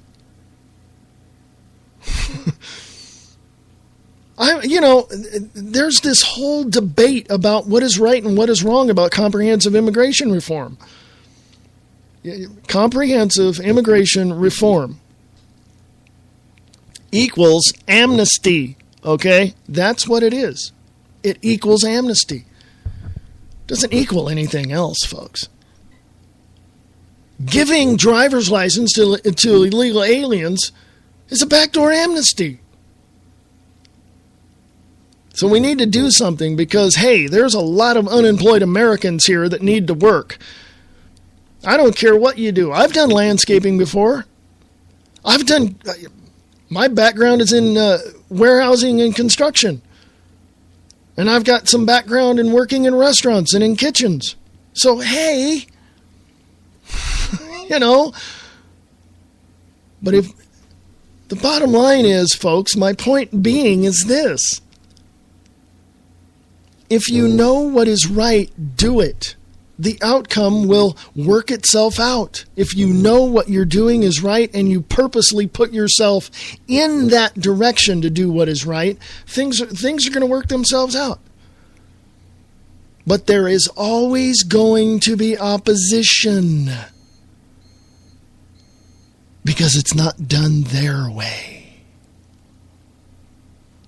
There's this whole debate about what is right and what is wrong about comprehensive immigration reform. Comprehensive immigration reform equals amnesty, okay? That's what it is. It equals amnesty. Doesn't equal anything else, folks. Giving driver's license to illegal aliens is a backdoor amnesty. So we need to do something because, hey, there's a lot of unemployed Americans here that need to work. I don't care what you do. I've done landscaping before. My background is in warehousing and construction. And I've got some background in working in restaurants and in kitchens. So, hey, but if the bottom line is, folks, my point being is this. If you know what is right, do it. The outcome will work itself out. If you know what you're doing is right and you purposely put yourself in that direction to do what is right, things are going to work themselves out. But there is always going to be opposition because it's not done their way.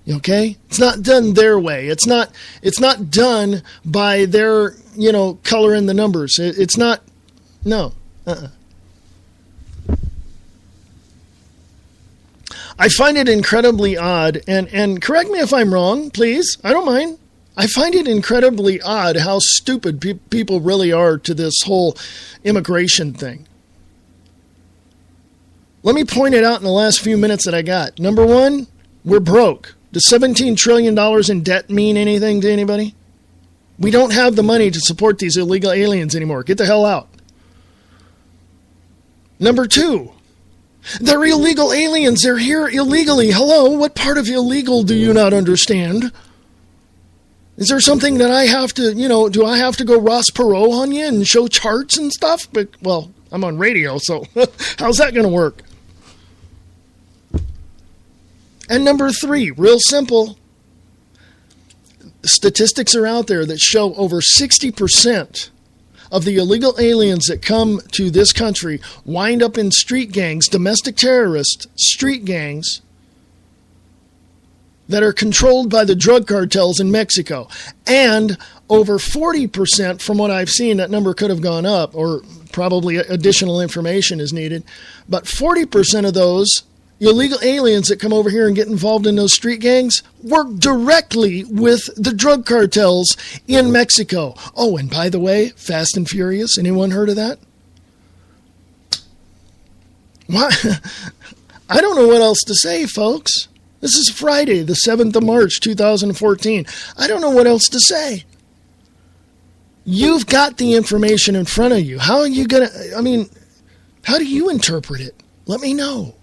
Okay? It's not done their way. It's not done by their, color in the numbers. It's not, no. I find it incredibly odd, and correct me if I'm wrong, please. I don't mind. I find it incredibly odd how stupid people really are to this whole immigration thing. Let me point it out in the last few minutes that I got. Number one, we're broke. Does $17 trillion in debt mean anything to anybody? We don't have the money to support these illegal aliens anymore. Get the hell out. Number two, they're illegal aliens. They're here illegally. Hello, what part of illegal do you not understand? Is there something that I have to, do I have to go Ross Perot on you and show charts and stuff? But, well, I'm on radio, so how's that going to work? And number three, real simple. Statistics are out there that show over 60% of the illegal aliens that come to this country wind up in street gangs, domestic terrorist street gangs that are controlled by the drug cartels in Mexico. And over 40%, from what I've seen, that number could have gone up, or probably additional information is needed, but 40% of those illegal aliens that come over here and get involved in those street gangs work directly with the drug cartels in Mexico. Oh, and by the way, Fast and Furious, anyone heard of that? Why? I don't know what else to say, folks. This is Friday, the 7th of March, 2014. I don't know what else to say. You've got the information in front of you. How are you going to, how do you interpret it? Let me know.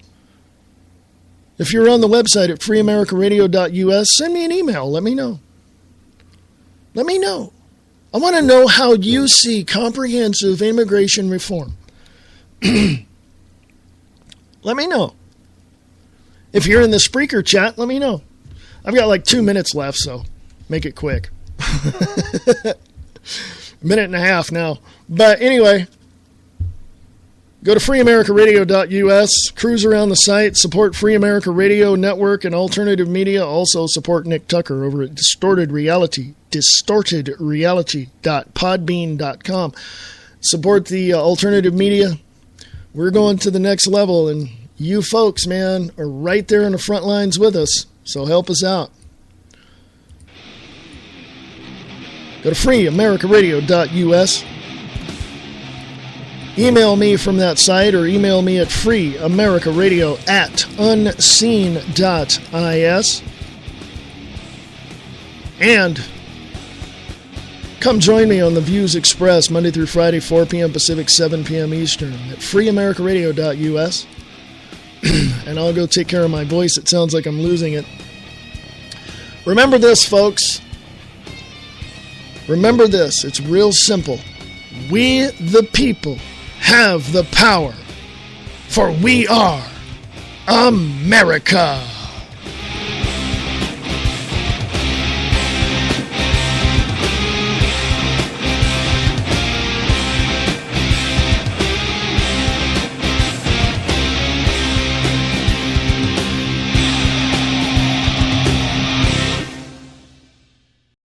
If you're on the website at freeamericaradio.us, send me an email. Let me know. Let me know. I want to know how you see comprehensive immigration reform. Let me know. If you're in the Spreaker chat, let me know. I've got like 2 minutes left, so make it quick. A minute and a half now. But anyway, go to freeamericaradio.us, cruise around the site, support Free America Radio Network and alternative media. Also support Nick Tucker over at distortedreality.podbean.com. Support the alternative media. We're going to the next level, and you folks, man, are right there in the front lines with us, so help us out. Go to freeamericaradio.us. Email me from that site, or email me at freeamericaradio@unseen.is. And come join me on the Views Express Monday through Friday, 4 p.m. Pacific, 7 p.m. Eastern at freeamericaradio.us. And I'll go take care of my voice. It sounds like I'm losing it. Remember this, folks. Remember this. It's real simple. We, the people, have the power, for we are America.